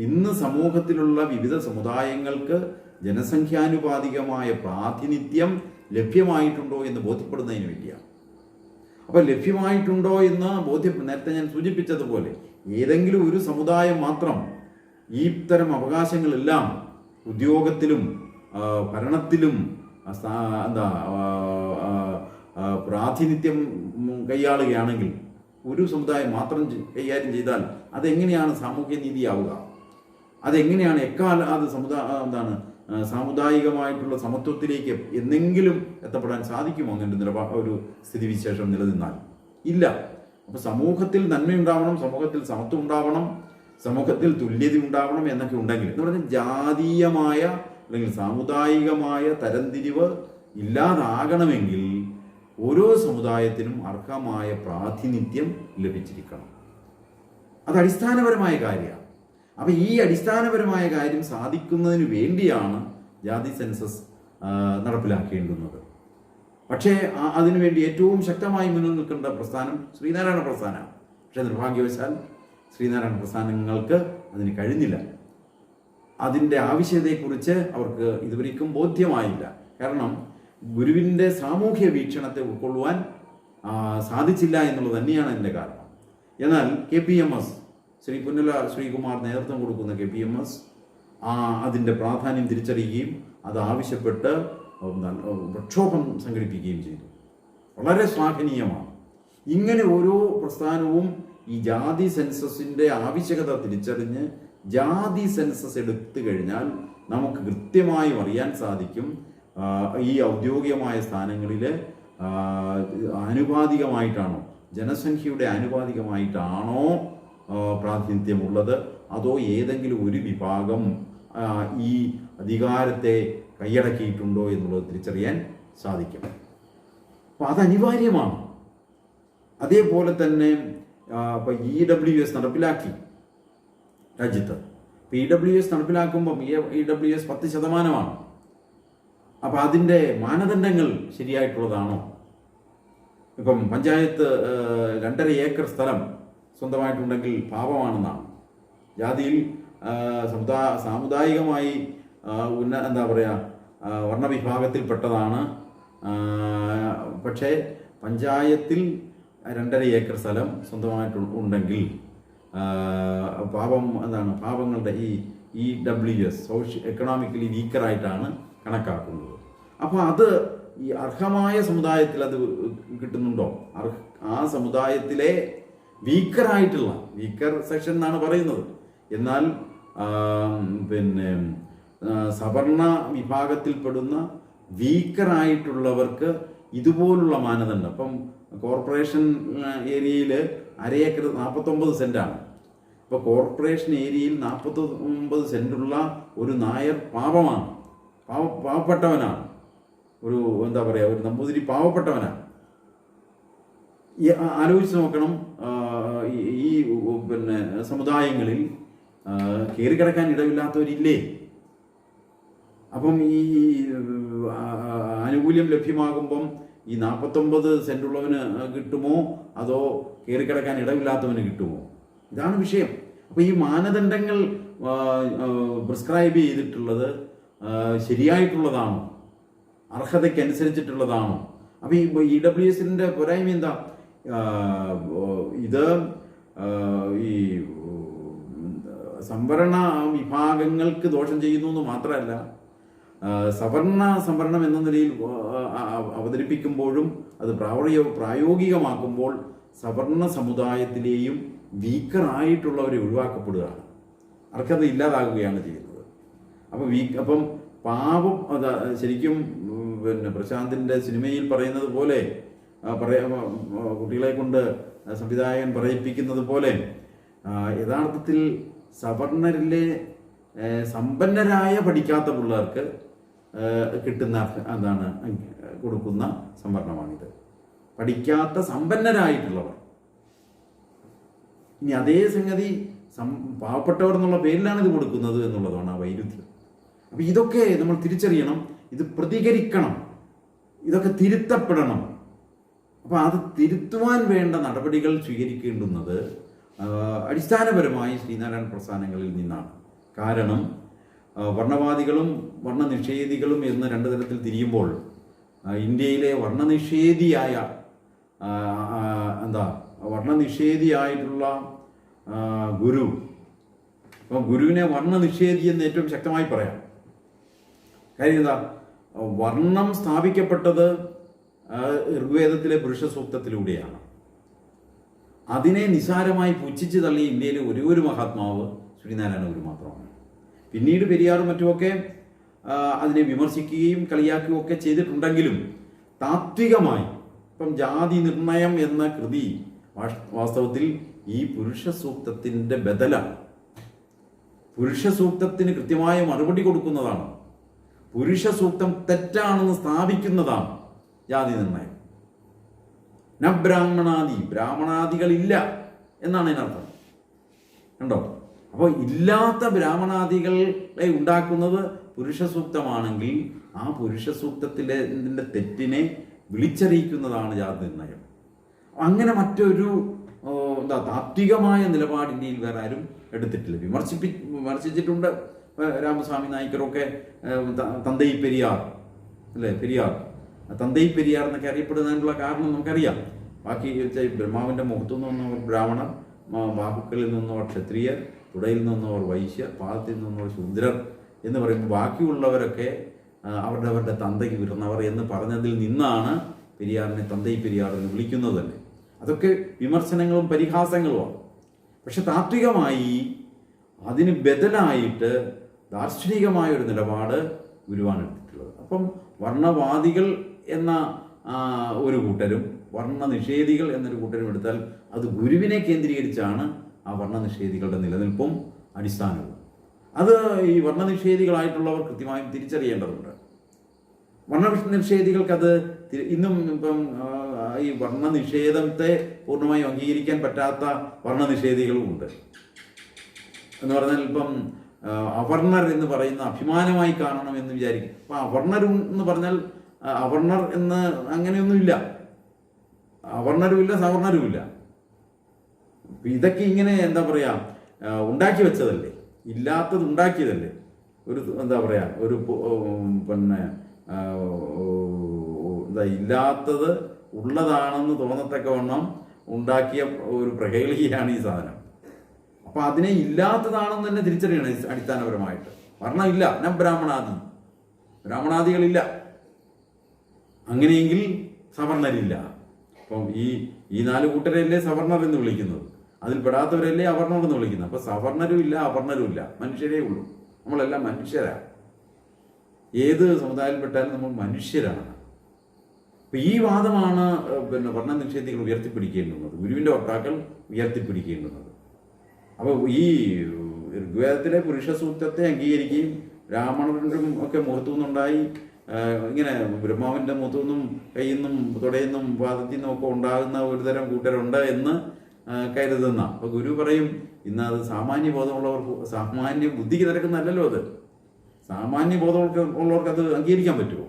Speaker 1: ഇന്ന് സമൂഹത്തിലുള്ള വിവിധ സമുദായങ്ങൾക്ക് ജനസംഖ്യാനുപാതികമായ പ്രാതിനിധ്യം ലഭ്യമായിട്ടുണ്ടോ എന്ന് ബോധ്യപ്പെടുന്നതിന് വേണ്ടിയാണ്. അപ്പോൾ ലഭ്യമായിട്ടുണ്ടോ എന്ന് നേരത്തെ ഞാൻ സൂചിപ്പിച്ചതുപോലെ ഏതെങ്കിലും ഒരു സമുദായം മാത്രം ഈ തരം അവകാശങ്ങളെല്ലാം ഉദ്യോഗത്തിലും ഭരണത്തിലും പ്രാതിനിധ്യം കൈയാളുകയാണെങ്കിൽ, ഒരു സമുദായം മാത്രം കൈകാര്യം ചെയ്താൽ അതെങ്ങനെയാണ് സാമൂഹ്യ നീതിയാവുക? അതെങ്ങനെയാണ് അത് സാമുദായികമായിട്ടുള്ള സമത്വത്തിലേക്ക് എന്നെങ്കിലും എത്തപ്പെടാൻ സാധിക്കുമോ? അങ്ങനെ ഒരു സ്ഥിതിവിശേഷം നിലനിന്നാൽ ഇല്ല. അപ്പോൾ സമൂഹത്തിൽ നന്മയുണ്ടാവണം, സമൂഹത്തിൽ സമത്വം ഉണ്ടാവണം, സമൂഹത്തിൽ തുല്യത ഉണ്ടാവണം എന്നൊക്കെ ഉണ്ടെങ്കിൽ എന്ന് പറഞ്ഞാൽ ജാതീയമായ അല്ലെങ്കിൽ സാമുദായികമായ തരംതിരിവ് ഇല്ലാതാകണമെങ്കിൽ ഓരോ സമുദായത്തിനും അർഹമായ പ്രാതിനിധ്യം ലഭിച്ചിരിക്കണം. അത് അടിസ്ഥാനപരമായ കാര്യമാണ്. അപ്പം ഈ അടിസ്ഥാനപരമായ കാര്യം സാധിക്കുന്നതിന് വേണ്ടിയാണ് ജാതി സെൻസസ് നടപ്പിലാക്കേണ്ടുന്നത്. പക്ഷേ അതിനുവേണ്ടി ഏറ്റവും ശക്തമായി മുന്നിൽ നിൽക്കേണ്ട പ്രസ്ഥാനം ശ്രീനാരായണ പ്രസ്ഥാനമാണ്. പക്ഷേ നിർഭാഗ്യവശാൽ ശ്രീനാരായണ പ്രസ്ഥാനങ്ങൾക്ക് അതിന് കഴിഞ്ഞില്ല. അതിൻ്റെ ആവശ്യകതയെക്കുറിച്ച് അവർക്ക് ഇതുവരെയും ബോധ്യമായില്ല. കാരണം ഗുരുവിൻ്റെ സാമൂഹ്യ വീക്ഷണത്തെ ഉൾക്കൊള്ളുവാൻ സാധിച്ചില്ല എന്നുള്ളത് തന്നെയാണ് എൻ്റെ കാരണം. എന്നാൽ KPMS, ശ്രീ പുന്നല ശ്രീകുമാർ നേതൃത്വം കൊടുക്കുന്ന KPMS അതിൻ്റെ പ്രാധാന്യം തിരിച്ചറിയുകയും അത് ആവശ്യപ്പെട്ട് പ്രക്ഷോഭം സംഘടിപ്പിക്കുകയും ചെയ്തു. വളരെ ശ്ലാഘനീയമാണ്. ഇങ്ങനെ ഓരോ പ്രസ്ഥാനവും ഈ ജാതി സെൻസസിൻ്റെ ആവശ്യകത തിരിച്ചറിഞ്ഞ് ജാതി സെൻസസ് എടുത്തു കഴിഞ്ഞാൽ നമുക്ക് കൃത്യമായും അറിയാൻ സാധിക്കും ഈ ഔദ്യോഗികമായ സ്ഥാനങ്ങളിൽ ആനുപാതികമായിട്ടാണോ, ജനസംഖ്യയുടെ ആനുപാതികമായിട്ടാണോ പ്രാതിനിധ്യമുള്ളത്, അതോ ഏതെങ്കിലും ഒരു വിഭാഗം ഈ അധികാരത്തെ കൈയടക്കിയിട്ടുണ്ടോ എന്നുള്ളത് തിരിച്ചറിയാൻ സാധിക്കും. അപ്പോൾ അത് അനിവാര്യമാണ്. അതേപോലെ തന്നെ ഇപ്പോൾ EWS നടപ്പിലാക്കി രാജ്യത്ത്. ഇപ്പോൾ EWS നടപ്പിലാക്കുമ്പം EWS 10%. അപ്പോൾ അതിൻ്റെ മാനദണ്ഡങ്ങൾ ശരിയായിട്ടുള്ളതാണോ? ഇപ്പം പഞ്ചായത്ത് 2.5 ഏക്കർ സ്ഥലം സ്വന്തമായിട്ടുണ്ടെങ്കിൽ പാപമാണെന്നാണ്. ജാതിയിൽ സാമുദായികമായി വർണ്ണവിഭാഗത്തിൽപ്പെട്ടതാണ്. പക്ഷേ പഞ്ചായത്തിൽ 2.5 ഏക്കർ സ്ഥലം സ്വന്തമായിട്ടുണ്ടെങ്കിൽ പാവങ്ങളുടെ ഈ EWS എക്കണോമിക്കലി വീക്കറായിട്ടാണ് കണക്കാക്കുന്നത്. അപ്പോൾ അത് ഈ അർഹമായ സമുദായത്തിൽ അത് കിട്ടുന്നുണ്ടോ? ആ സമുദായത്തിലെ വീക്കർ സെക്ഷൻ എന്നാണ് പറയുന്നത്. എന്നാൽ സവർണ വിഭാഗത്തിൽപ്പെടുന്ന വീക്കറായിട്ടുള്ളവർക്ക് ഇതുപോലുള്ള മാനദണ്ഡം. അപ്പം കോർപ്പറേഷൻ ഏരിയയിൽ 1/2 ഏക്കർ 49 സെൻറ്റാണ്. ഇപ്പോൾ കോർപ്പറേഷൻ ഏരിയയിൽ 49 സെൻറ്റുള്ള ഒരു നായർ പാവപ്പെട്ടവനാണ്. ഒരു നമ്പൂതിരി പാവപ്പെട്ടവനാണ്. ആലോചിച്ച് നോക്കണം. ഈ സമുദായങ്ങളിൽ കയറിക്കിടക്കാൻ ഇടമില്ലാത്തവരില്ലേ? അപ്പം ഈ ആനുകൂല്യം ലഭ്യമാകുമ്പം ഈ 49 സെൻറ്റുള്ളവന് കിട്ടുമോ, അതോ കയറിക്കിടക്കാൻ ഇടമില്ലാത്തവന് കിട്ടുമോ? ഇതാണ് വിഷയം. അപ്പോൾ ഈ മാനദണ്ഡങ്ങൾ പ്രിസ്ക്രൈബ് ചെയ്തിട്ടുള്ളത് ശരിയായിട്ടുള്ളതാണോ, അർഹതയ്ക്കനുസരിച്ചിട്ടുള്ളതാണോ അപ്പം ഈ EWSന്റെ പോരായ്മ എന്താ? ഇത് ഈ സംവരണ വിഭാഗങ്ങൾക്ക് ദോഷം ചെയ്യുന്നു എന്ന് മാത്രമല്ല, സംവരണം എന്ന നിലയിൽ അവതരിപ്പിക്കുമ്പോഴും അത് പ്രായോഗികമാക്കുമ്പോൾ സവർണ സമുദായത്തിലെയും വീക്കറായിട്ടുള്ളവരെ ഒഴിവാക്കപ്പെടുകയാണ്. അവർക്കത് ഇല്ലാതാകുകയാണ് ചെയ്യുന്നത്. അപ്പം പാവം ശരിക്കും പ്രശാന്തിൻ്റെ സിനിമയിൽ പറയുന്നത് പോലെ കുട്ടികളെ കൊണ്ട് സംവിധായകൻ പറയിപ്പിക്കുന്നത് പോലെ യഥാർത്ഥത്തിൽ സവർണരിലെ സമ്പന്നരായ പഠിക്കാത്ത പിള്ളേർക്ക് കിട്ടുന്ന കൊടുക്കുന്ന സംവരണമാണിത്. പഠിക്കാത്ത സമ്പന്നരായിട്ടുള്ളവർ. ഇനി അതേ സംഗതി പാവപ്പെട്ടവർ എന്നുള്ള പേരിലാണ് ഇത് കൊടുക്കുന്നത് എന്നുള്ളതാണ് ആ വൈരുദ്ധ്യം. അപ്പം ഇതൊക്കെ നമ്മൾ തിരിച്ചറിയണം, ഇത് പ്രതികരിക്കണം, ഇതൊക്കെ തിരുത്തപ്പെടണം. അപ്പോൾ അത് തിരുത്തുവാൻ വേണ്ട നടപടികൾ സ്വീകരിക്കേണ്ടുന്നത് അടിസ്ഥാനപരമായി ശ്രീനാരായണ പ്രസ്ഥാനങ്ങളിൽ നിന്നാണ്. കാരണം വർണ്ണവാദികളും വർണ്ണനിഷേധികളും എന്ന് രണ്ട് തരത്തിൽ തിരിയുമ്പോൾ ഇന്ത്യയിലെ വർണ്ണനിഷേധിയായിട്ടുള്ള ഗുരു, അപ്പം ഗുരുവിനെ വർണ്ണനിഷേധി എന്ന് ഏറ്റവും ശക്തമായി പറയാം. കാര്യം എന്താ? വർണ്ണം സ്ഥാപിക്കപ്പെട്ടത് ഋഗ്വേദത്തിലെ പുരുഷ സൂക്തത്തിലൂടെയാണ്. അതിനെ നിസാരമായി പുച്ഛിച്ച് തള്ളി ഇന്ത്യയിലെ ഒരു മഹാത്മാവ് ശ്രീനാരായണ ഗുരു മാത്രമാണ്. പിന്നീട് പെരിയാറും മറ്റുമൊക്കെ അതിനെ വിമർശിക്കുകയും കളിയാക്കുകയും ഒക്കെ ചെയ്തിട്ടുണ്ടെങ്കിലും താത്വികമായി ഇപ്പം ജാതി നിർണയം എന്ന കൃതി വാസ്തവത്തിൽ ഈ പുരുഷ സൂക്തത്തിൻ്റെ ബദലാണ്. പുരുഷ സൂക്തത്തിന് കൃത്യമായ മറുപടി കൊടുക്കുന്നതാണ്. പുരുഷ സൂക്തം തെറ്റാണെന്ന് സ്ഥാപിക്കുന്നതാണ് ജാതി നിർണയം. ബ്രാഹ്മണാദികളില്ല എന്നാണ് അതിനർത്ഥം. കണ്ടോ? അപ്പോൾ ഇല്ലാത്ത ബ്രാഹ്മണാദികളെ ഉണ്ടാക്കുന്നത് പുരുഷ സൂക്തമാണെങ്കിൽ ആ പുരുഷ സൂക്തത്തിലെ തെറ്റിനെ വിളിച്ചറിയിക്കുന്നതാണ് ജാതി നിർണയം. അങ്ങനെ മറ്റൊരു താത്വികമായ നിലപാട് ഇന്ത്യയിൽ വേറെ ആരും എടുത്തിട്ടില്ല. വിമർശിച്ചിട്ടുണ്ട് രാമസ്വാമി നായ്ക്കറൊക്കെ. തന്തൈ പെരിയാർ അല്ലേ, പെരിയാർ തന്തൈ പെരിയാർ എന്നൊക്കെ അറിയപ്പെടുന്നതിനുള്ള കാരണം നമുക്കറിയാം. ബാക്കി ബ്രഹ്മാവിൻ്റെ മുഖത്തു നിന്നവർ ബ്രാഹ്മണർ, ബാഹുക്കളിൽ നിന്നവർ ക്ഷത്രിയർ, തുടയിൽ നിന്നവർ വൈശ്യർ, പാദത്തിൽ നിന്നവർ ശൂദ്രർ എന്ന് പറയുമ്പോൾ ബാക്കിയുള്ളവരൊക്കെ അവരുടെ തന്തയ്ക്ക് വിരുന്നവർ എന്ന് പറഞ്ഞതിൽ നിന്നാണ് പെരിയാറിനെ തന്തൈ പെരിയാർ എന്ന് വിളിക്കുന്നത് തന്നെ. അതൊക്കെ വിമർശനങ്ങളും പരിഹാസങ്ങളുമാണ്. പക്ഷെ താത്വികമായി അതിന് ബദലായിട്ട് ദാർശനികമായൊരു നിലപാട് ഗുരുവാണ് എടുത്തിട്ടുള്ളത്. അപ്പം വർണ്ണവാദികൾ എന്ന ഒരു കൂട്ടരും വർണ്ണനിഷേധികൾ എന്നൊരു കൂട്ടരും എടുത്താൽ അത് ഗുരുവിനെ കേന്ദ്രീകരിച്ചാണ് ആ വർണ്ണനിഷേധികളുടെ നിലനിൽപ്പും അടിസ്ഥാനവും. അത് ഈ വർണ്ണനിഷേധികളായിട്ടുള്ളവർ കൃത്യമായും തിരിച്ചറിയേണ്ടതുണ്ട്. വർണ്ണനിഷേധികൾക്കത് ഇന്നും ഇപ്പം ഈ വർണ്ണനിഷേധത്തെ പൂർണ്ണമായും അംഗീകരിക്കാൻ പറ്റാത്ത വർണ്ണനിഷേധികളും ഉണ്ട്. എന്ന് പറഞ്ഞാൽ ഇപ്പം അവർണർ എന്ന് പറയുന്ന അഭിമാനമായി കാണണം എന്ന് വിചാരിക്കും. അപ്പം അവർണർ എന്ന് പറഞ്ഞാൽ അവർണർ എന്ന് അങ്ങനെയൊന്നുമില്ല. അവർണരുമില്ല, സവർണരുമില്ല. ഇതൊക്കെ ഇങ്ങനെ എന്താ പറയുക, ഉണ്ടാക്കി വെച്ചതല്ലേ, ഇല്ലാത്തത് ഉണ്ടാക്കിയതല്ലേ. ഒരു എന്താ പറയുക, ഒരു പിന്നെ ഇല്ലാത്തത് ഉള്ളതാണെന്ന് തോന്നത്തക്കവണ്ണം ഉണ്ടാക്കിയ ഒരു പ്രഹേളികയാണ് ഈ സാധനം. അപ്പം അതിനെ ഇല്ലാത്തതാണെന്ന് തന്നെ തിരിച്ചറിയണം അടിസ്ഥാനപരമായിട്ട്. വർണ്ണമില്ല, ബ്രാഹ്മണാദികളില്ല. അങ്ങനെയെങ്കിൽ സവർണരില്ല. അപ്പം ഈ നാല് കൂട്ടരല്ലേ സവർണർ എന്ന് വിളിക്കുന്നത്, അതിൽ പെടാത്തവരല്ലേ അവർണർ എന്ന് വിളിക്കുന്നത്. അപ്പം സവർണരും ഇല്ല, അവർണരും ഇല്ല, മനുഷ്യരേ ഉള്ളൂ. നമ്മളെല്ലാം മനുഷ്യരാണ്. ഏത് സമുദായത്തിൽപ്പെട്ടാലും നമ്മൾ മനുഷ്യരാണ്. അപ്പം ഈ വാദമാണ് വർണ്ണനിഷേധികൾ ഉയർത്തിപ്പിടിക്കേണ്ടുന്നത്, ഗുരുവിൻ്റെ വക്താക്കൾ ഉയർത്തിപ്പിടിക്കേണ്ടുന്നത്. അപ്പോൾ ഈ ഋഗ്വേദത്തിലെ പുരുഷ സൂക്തത്തെ അംഗീകരിക്കുകയും ബ്രാഹ്മണരും ഒക്കെ മുഖത്തു നിന്നുണ്ടായി ഇങ്ങനെ ബ്രഹ്മാവിൻ്റെ മുഖത്തു നിന്നും കയ്യിൽ നിന്നും തുടയിൽ നിന്നും പാദത്തിൽ നിന്നും ഒക്കെ ഉണ്ടാകുന്ന ഒരുതരം കൂട്ടരുണ്ട് എന്ന് കരുതുന്ന. അപ്പോൾ ഗുരു പറയും, ഇന്ന് അത് സാമാന്യ ബോധമുള്ളവർക്ക്, സാമാന്യ ബുദ്ധിക്ക് നിരക്കുന്നതല്ലല്ലോ അത്. സാമാന്യ ബോധമുള്ളവർക്ക് അത് അംഗീകരിക്കാൻ പറ്റുമോ?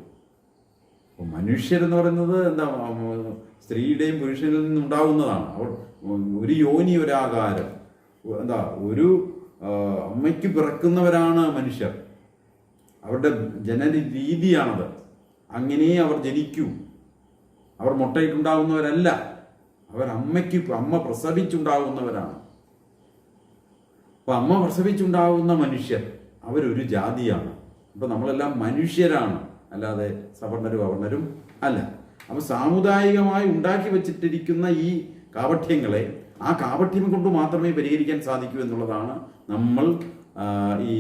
Speaker 1: അപ്പോൾ മനുഷ്യരെന്ന് പറയുന്നത് എന്താ, സ്ത്രീയുടെയും പുരുഷനിൽ നിന്നും ഉണ്ടാകുന്നതാണ്. അവർ ഒരു യോനി, ഒരാകാരം, എന്താ ഒരു അമ്മയ്ക്ക് പിറക്കുന്നവരാണ് മനുഷ്യർ. അവരുടെ ജനന രീതിയാണത്. അങ്ങനെ അവർ ജനിക്കൂ. അവർ മുട്ടയിട്ടുണ്ടാകുന്നവരല്ല, അമ്മ പ്രസവിച്ചുണ്ടാകുന്നവരാണ്. അപ്പൊ അമ്മ പ്രസവിച്ചുണ്ടാകുന്ന മനുഷ്യർ അവരൊരു ജാതിയാണ്. അപ്പൊ നമ്മളെല്ലാം മനുഷ്യരാണ്, അല്ലാതെ സവർണരും അവർണരും അല്ല. അപ്പൊ സാമുദായികമായി ഉണ്ടാക്കി വെച്ചിട്ടിരിക്കുന്ന ഈ കാപഠ്യങ്ങളെ ആ കാപഠ്യം കൊണ്ട് മാത്രമേ പരിഹരിക്കാൻ സാധിക്കൂ എന്നുള്ളതാണ് നമ്മൾ ഈ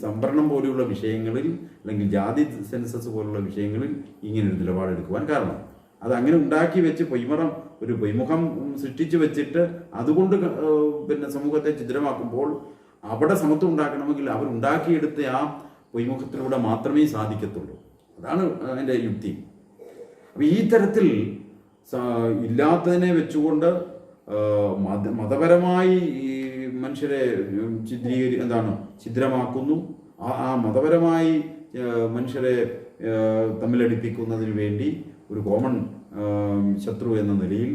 Speaker 1: സംവരണം പോലെയുള്ള വിഷയങ്ങളിൽ, അല്ലെങ്കിൽ ജാതി സെൻസസ് പോലുള്ള വിഷയങ്ങളിൽ ഇങ്ങനൊരു നിലപാടെടുക്കുവാൻ കാരണം. അത് അങ്ങനെ ഉണ്ടാക്കി വെച്ച് ഒരു പൊയ്മുഖം സൃഷ്ടിച്ചു വെച്ചിട്ട് അതുകൊണ്ട് സമൂഹത്തെ ഛിദ്രമാക്കുമ്പോൾ അവിടെ സമത്വം ഉണ്ടാക്കണമെങ്കിൽ അവരുണ്ടാക്കിയെടുത്ത ആ പൊയ്മുഖത്തിലൂടെ മാത്രമേ സാധിക്കത്തുള്ളൂ. അതാണ് എൻ്റെ യുക്തി. അപ്പം ഈ തരത്തിൽ ഇല്ലാത്തതിനെ വെച്ചുകൊണ്ട് മതപരമായി ഈ മനുഷ്യരെ ഛിദ്രമാക്കുന്നു. ആ മതപരമായി മനുഷ്യരെ തമ്മിലടിപ്പിക്കുന്നതിന് വേണ്ടി ഒരു കോമൺ ശത്രു എന്ന നിലയിൽ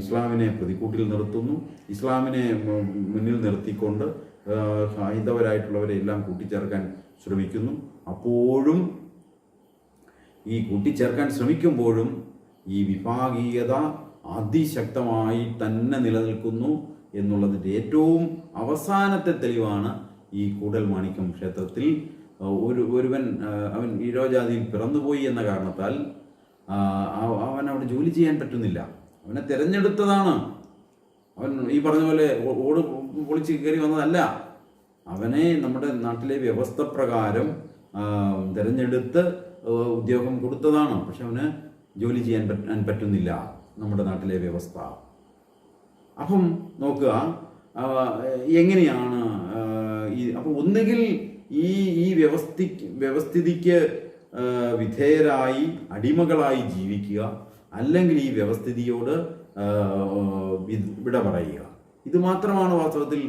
Speaker 1: ഇസ്ലാമിനെ പ്രതിക്കൂട്ടിൽ നിർത്തുന്നു. ഇസ്ലാമിനെ മുന്നിൽ നിർത്തിക്കൊണ്ട് ഹൈന്ദവരായിട്ടുള്ളവരെ എല്ലാം കൂട്ടിച്ചേർക്കാൻ ശ്രമിക്കുന്നു. അപ്പോഴും ഈ കൂട്ടിച്ചേർക്കാൻ ശ്രമിക്കുമ്പോഴും ഈ വിഭാഗീയത അതിശക്തമായി തന്നെ നിലനിൽക്കുന്നു എന്നുള്ളതിൻ്റെ ഏറ്റവും അവസാനത്തെ തെളിവാണ് ഈ കൂടൽമാണിക്യം ക്ഷേത്രത്തിൽ അവൻ ഈഴവജാതിയിൽ പിറന്നുപോയി എന്ന കാരണത്താൽ അവൻ അവിടെ ജോലി ചെയ്യാൻ പറ്റുന്നില്ല. അവനെ തിരഞ്ഞെടുത്തതാണ്. അവൻ ഈ പറഞ്ഞ പോലെ ഓട് പൊളിച്ച് കയറി വന്നതല്ല. അവനെ നമ്മുടെ നാട്ടിലെ വ്യവസ്ഥ പ്രകാരം തിരഞ്ഞെടുത്ത് ഉദ്യോഗം കൊടുത്തതാണ്. പക്ഷെ അവന് ജോലി ചെയ്യാൻ പറ്റുന്നില്ല നമ്മുടെ നാട്ടിലെ വ്യവസ്ഥ. അപ്പം നോക്കുക എങ്ങനെയാണ് അപ്പം ഒന്നുകിൽ ഈ വ്യവസ്ഥിതിക്ക് വിധേയരായി അടിമകളായി ജീവിക്കുക, അല്ലെങ്കിൽ ഈ വ്യവസ്ഥിതിയോട് വിട പറയുക. ഇത് മാത്രമാണ് വാസ്തവത്തിൽ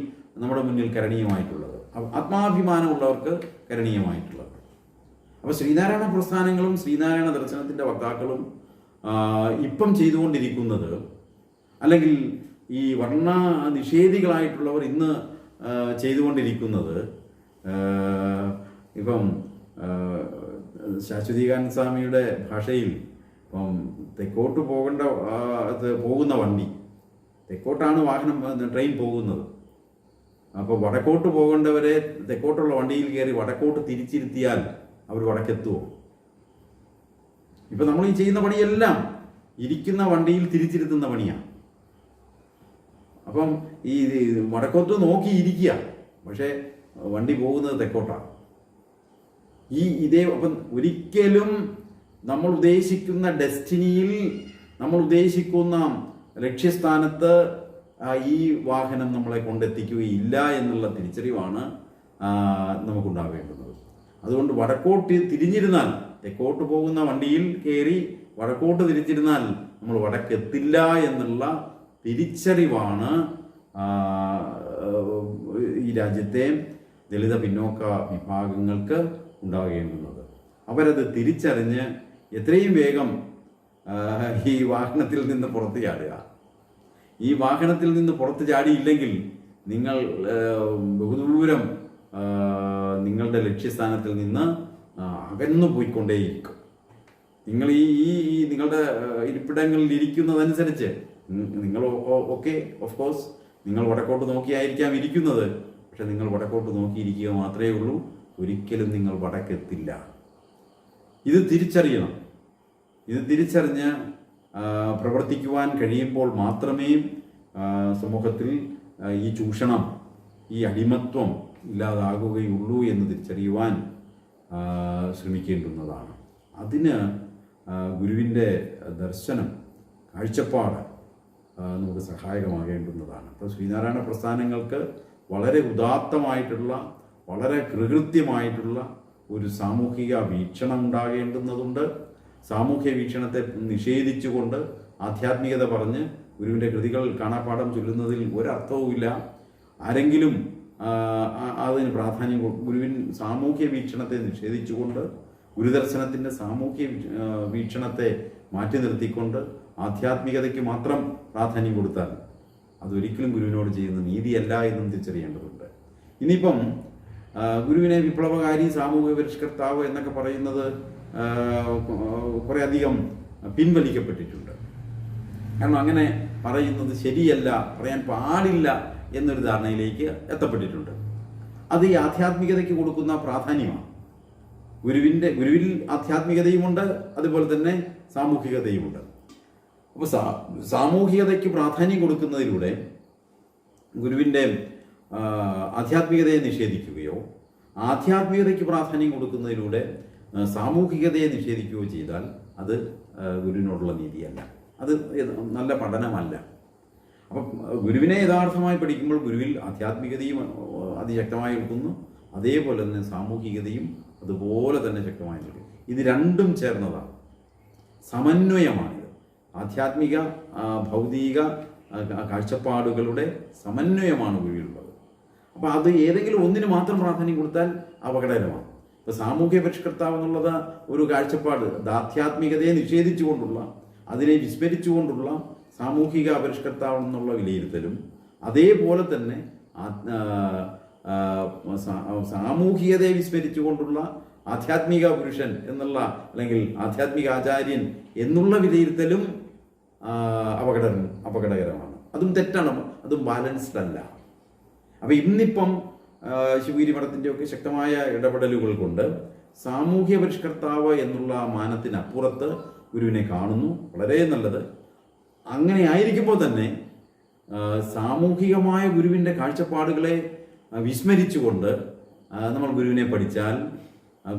Speaker 1: നമ്മുടെ മുന്നിൽ കരണീയമായിട്ടുള്ളത്, ആത്മാഭിമാനമുള്ളവർക്ക് കരണീയമായിട്ടുള്ളത്. അപ്പോൾ ശ്രീനാരായണ പ്രസ്ഥാനങ്ങളും ശ്രീനാരായണ ദർശനത്തിൻ്റെ വക്താക്കളും ഇപ്പം ചെയ്തുകൊണ്ടിരിക്കുന്നത്, അല്ലെങ്കിൽ ഈ വർണ്ണ നിഷേധികളായിട്ടുള്ളവർ ഇന്ന് ചെയ്തുകൊണ്ടിരിക്കുന്നത്, ഇപ്പം ശാശ്വതീകാനന്ദ സ്വാമിയുടെ ഭാഷയിൽ ഇപ്പം തെക്കോട്ട് പോകുന്ന വണ്ടി, തെക്കോട്ടാണ് ട്രെയിൻ പോകുന്നത്. അപ്പോൾ വടക്കോട്ട് പോകേണ്ടവരെ തെക്കോട്ടുള്ള വണ്ടിയിൽ കയറി വടക്കോട്ട് തിരിച്ചിരുത്തിയാൽ അവർ വടക്കെത്തുമോ? ഇപ്പം നമ്മൾ ഈ ചെയ്യുന്ന പണിയെല്ലാം ഇരിക്കുന്ന വണ്ടിയിൽ തിരിച്ചിരുത്തുന്ന പണിയാണ്. അപ്പം ഈ വടക്കോട്ട് നോക്കി ഇരിക്കുക, പക്ഷേ വണ്ടി പോകുന്നത് തെക്കോട്ടാണ്. അപ്പം ഒരിക്കലും നമ്മൾ ഉദ്ദേശിക്കുന്ന ഡെസ്റ്റിനിയിൽ, നമ്മൾ ഉദ്ദേശിക്കുന്ന ലക്ഷ്യസ്ഥാനത്ത് ഈ വാഹനം നമ്മളെ കൊണ്ടെത്തിക്കുകയില്ല എന്നുള്ള തിരിച്ചറിവാണ് നമുക്കുണ്ടാവേണ്ടുന്നത്. അതുകൊണ്ട് വടക്കോട്ട് തിരിഞ്ഞിരുന്നാൽ, തെക്കോട്ട് പോകുന്ന വണ്ടിയിൽ കയറി വടക്കോട്ട് തിരിച്ചിരുന്നാൽ നമ്മൾ വടക്കെത്തില്ല എന്നുള്ള തിരിച്ചറിവാണ് ഈ രാജ്യത്തെ ദളിത പിന്നോക്ക വിഭാഗങ്ങൾക്ക് ഉണ്ടാകേണ്ടുന്നത്. അവരത് തിരിച്ചറിഞ്ഞ് എത്രയും വേഗം ഈ വാഹനത്തിൽ നിന്ന് പുറത്ത് ചാടുക. ഈ വാഹനത്തിൽ നിന്ന് പുറത്ത് ചാടിയില്ലെങ്കിൽ നിങ്ങൾ ബഹുദൂരം നിങ്ങളുടെ ലക്ഷ്യസ്ഥാനത്തിൽ നിന്ന് അകന്നു പോയിക്കൊണ്ടേയിരിക്കും. നിങ്ങൾ ഈ നിങ്ങളുടെ ഇരിപ്പിടങ്ങളിൽ ഇരിക്കുന്നതനുസരിച്ച് നിങ്ങൾ ഓഫ് കോഴ്സ് നിങ്ങൾ വടക്കോട്ട് നോക്കിയായിരിക്കാം ഇരിക്കുന്നത്, പക്ഷെ നിങ്ങൾ വടക്കോട്ട് നോക്കിയിരിക്കുക മാത്രമേ ഉള്ളൂ. ഒരിക്കലും നിങ്ങൾ വടക്കെത്തില്ല. ഇത് തിരിച്ചറിയണം. ഇത് തിരിച്ചറിഞ്ഞ് പ്രവർത്തിക്കുവാൻ കഴിയുമ്പോൾ മാത്രമേ സമൂഹത്തിൽ ഈ ചൂഷണം, ഈ അടിമത്വം ഇല്ലാതാകുകയുള്ളൂ എന്ന് തിരിച്ചറിയുവാൻ ശ്രമിക്കേണ്ടുന്നതാണ്. അതിന് ഗുരുവിൻ്റെ ദർശനം, കാഴ്ചപ്പാട് നമുക്ക് സഹായകമാകേണ്ടുന്നതാണ്. അപ്പോൾ ശ്രീനാരായണ പ്രസ്ഥാനങ്ങൾക്ക് വളരെ ഉദാത്തമായിട്ടുള്ള, വളരെ കൃകൃത്യമായിട്ടുള്ള ഒരു സാമൂഹിക വീക്ഷണം ഉണ്ടാകേണ്ടുന്നതുണ്ട്. സാമൂഹ്യ വീക്ഷണത്തെ നിഷേധിച്ചുകൊണ്ട് ആധ്യാത്മികത പറഞ്ഞ് ഗുരുവിൻ്റെ കൃതികൾ കാണാപ്പാഠം ചൊല്ലുന്നതിൽ ഒരർത്ഥവുമില്ല. ആരെങ്കിലും അതിന് പ്രാധാന്യം ഗുരുവിൻ സാമൂഹ്യ വീക്ഷണത്തെ നിഷേധിച്ചുകൊണ്ട്, ഗുരുദർശനത്തിൻ്റെ സാമൂഹ്യ വീക്ഷണത്തെ മാറ്റി നിർത്തിക്കൊണ്ട് ആധ്യാത്മികതയ്ക്ക് മാത്രം പ്രാധാന്യം കൊടുത്താൽ അതൊരിക്കലും ഗുരുവിനോട് ചെയ്യുന്ന നീതിയല്ല എന്നും തിരിച്ചറിയേണ്ടതുണ്ട്. ഇനിയിപ്പം ഗുരുവിനെ വിപ്ലവകാരി, സാമൂഹിക പരിഷ്കർത്താവ് എന്നൊക്കെ പറയുന്നത് കുറേ അധികം പിൻവലിക്കപ്പെട്ടിട്ടുണ്ട്. കാരണം അങ്ങനെ പറയുന്നത് ശരിയല്ല, പറയാൻ പാടില്ല എന്നൊരു ധാരണയിലേക്ക് എത്തപ്പെട്ടിട്ടുണ്ട്. അത് ഈ ആധ്യാത്മികതയ്ക്ക് കൊടുക്കുന്ന പ്രാധാന്യമാണ്. ഗുരുവിൽ ആധ്യാത്മികതയുമുണ്ട്, അതുപോലെ തന്നെ സാമൂഹികതയുമുണ്ട്. അപ്പോൾ സാമൂഹികതയ്ക്ക് പ്രാധാന്യം കൊടുക്കുന്നതിലൂടെ ഗുരുവിൻ്റെ ആധ്യാത്മികതയെ നിഷേധിക്കുകയോ ആധ്യാത്മികതയ്ക്ക് പ്രാധാന്യം കൊടുക്കുന്നതിലൂടെ സാമൂഹികതയെ നിഷേധിക്കുകയോ ചെയ്താൽ അത് ഗുരുവിനോടുള്ള നീതിയല്ല, അത് നല്ല പഠനമല്ല. അപ്പം ഗുരുവിനെ യഥാർത്ഥമായി പഠിക്കുമ്പോൾ ഗുരുവിൽ ആധ്യാത്മികതയും അതിശക്തമായി നിൽക്കുന്നു, അതേപോലെ തന്നെ സാമൂഹികതയും അതുപോലെ തന്നെ ശക്തമായി നിൽക്കും. ഇത് രണ്ടും ചേർന്നതാണ്, സമന്വയമാണിത്. ആധ്യാത്മിക ഭൗതിക കാഴ്ചപ്പാടുകളുടെ സമന്വയമാണ് ഗുരുവിലുള്ളത്. അപ്പോൾ അത് ഏതെങ്കിലും ഒന്നിന് മാത്രം പ്രാധാന്യം കൊടുത്താൽ അപകടകരമാണ്. ഇപ്പോൾ സാമൂഹ്യ പരിഷ്കർത്താവ് എന്നുള്ളത് ഒരു കാഴ്ചപ്പാട് ആധ്യാത്മികതയെ നിഷേധിച്ചുകൊണ്ടുള്ള, അതിനെ വിസ്മരിച്ചുകൊണ്ടുള്ള സാമൂഹിക പരിഷ്കർത്താവ് എന്നുള്ള വിലയിരുത്തലും, അതേപോലെ തന്നെ സാമൂഹികതയെ വിസ്മരിച്ചുകൊണ്ടുള്ള ആധ്യാത്മിക പുരുഷൻ എന്നുള്ള, അല്ലെങ്കിൽ ആധ്യാത്മിക ആചാര്യൻ എന്നുള്ള വിലയിരുത്തലും അപകടകരമാണ്. അതും തെറ്റാണ്, അതും ബാലൻസ്ഡ് അല്ല. അപ്പം ഇന്നിപ്പം ശിവഗിരി മഠത്തിൻ്റെയൊക്കെ ശക്തമായ ഇടപെടലുകൾ കൊണ്ട് സാമൂഹ്യ പരിഷ്കർത്താവ് എന്നുള്ള മാനത്തിനപ്പുറത്ത് ഗുരുവിനെ കാണുന്നു. വളരെ നല്ലത്. അങ്ങനെ ആയിരിക്കുമ്പോൾ തന്നെ സാമൂഹികമായ ഗുരുവിൻ്റെ കാഴ്ചപ്പാടുകളെ വിസ്മരിച്ചുകൊണ്ട് നമ്മൾ ഗുരുവിനെ പഠിച്ചാൽ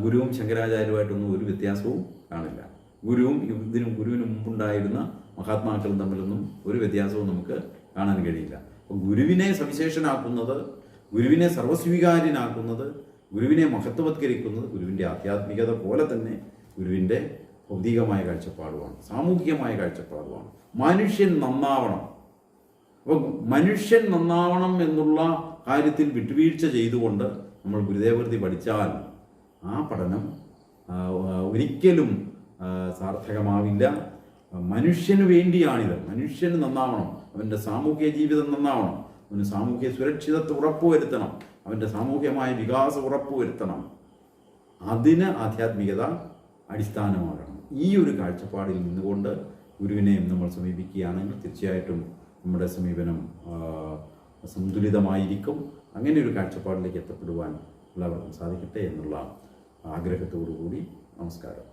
Speaker 1: ഗുരുവും ശങ്കരാചാര്യരുമായിട്ടൊന്നും ഒരു വ്യത്യാസവും കാണില്ല. ഗുരുവിന് മുമ്പുണ്ടായിരുന്ന മഹാത്മാക്കളും തമ്മിലൊന്നും ഒരു വ്യത്യാസവും നമുക്ക് കാണാൻ കഴിയില്ല. അപ്പോൾ ഗുരുവിനെ സവിശേഷനാക്കുന്നത്, ഗുരുവിനെ സർവസ്വീകാര്യനാക്കുന്നത്, ഗുരുവിനെ മഹത്വവത്കരിക്കുന്നത് ഗുരുവിൻ്റെ ആധ്യാത്മികത പോലെ തന്നെ ഗുരുവിൻ്റെ ഭൗതികമായ കാഴ്ചപ്പാടുമാണ്, സാമൂഹികമായ കാഴ്ചപ്പാടുമാണ്. മനുഷ്യൻ നന്നാവണം. അപ്പോൾ മനുഷ്യൻ നന്നാവണം എന്നുള്ള കാര്യത്തിൽ വിട്ടുവീഴ്ച ചെയ്തുകൊണ്ട് നമ്മൾ ഗുരുദേവകൃതി പഠിച്ചാൽ ആ പഠനം ഒരിക്കലും സാർത്ഥകമാവില്ല. മനുഷ്യന് വേണ്ടിയാണിത്. മനുഷ്യന് നന്നാവണം, അവൻ്റെ സാമൂഹിക ജീവിതം നന്നാവണം, അവന് സാമൂഹിക സുരക്ഷിതത്വം ഉറപ്പുവരുത്തണം, അവൻ്റെ സാമൂഹികമായ വികാസം ഉറപ്പുവരുത്തണം. അതിന് ആധ്യാത്മികത അടിസ്ഥാനമാകണം. ഈ ഒരു കാഴ്ചപ്പാടിൽ നിന്നുകൊണ്ട് ഗുരുവിനെ നമ്മൾ സമീപിക്കുകയാണെങ്കിൽ തീർച്ചയായിട്ടും നമ്മുടെ സമീപനം സന്തുലിതമായിരിക്കും. അങ്ങനെ ഒരു കാഴ്ചപ്പാടിലേക്ക് എത്തപ്പെടുവാൻ എല്ലാവർക്കും സാധിക്കട്ടെ എന്നുള്ള ആഗ്രഹത്തോടു കൂടി നമസ്കാരം.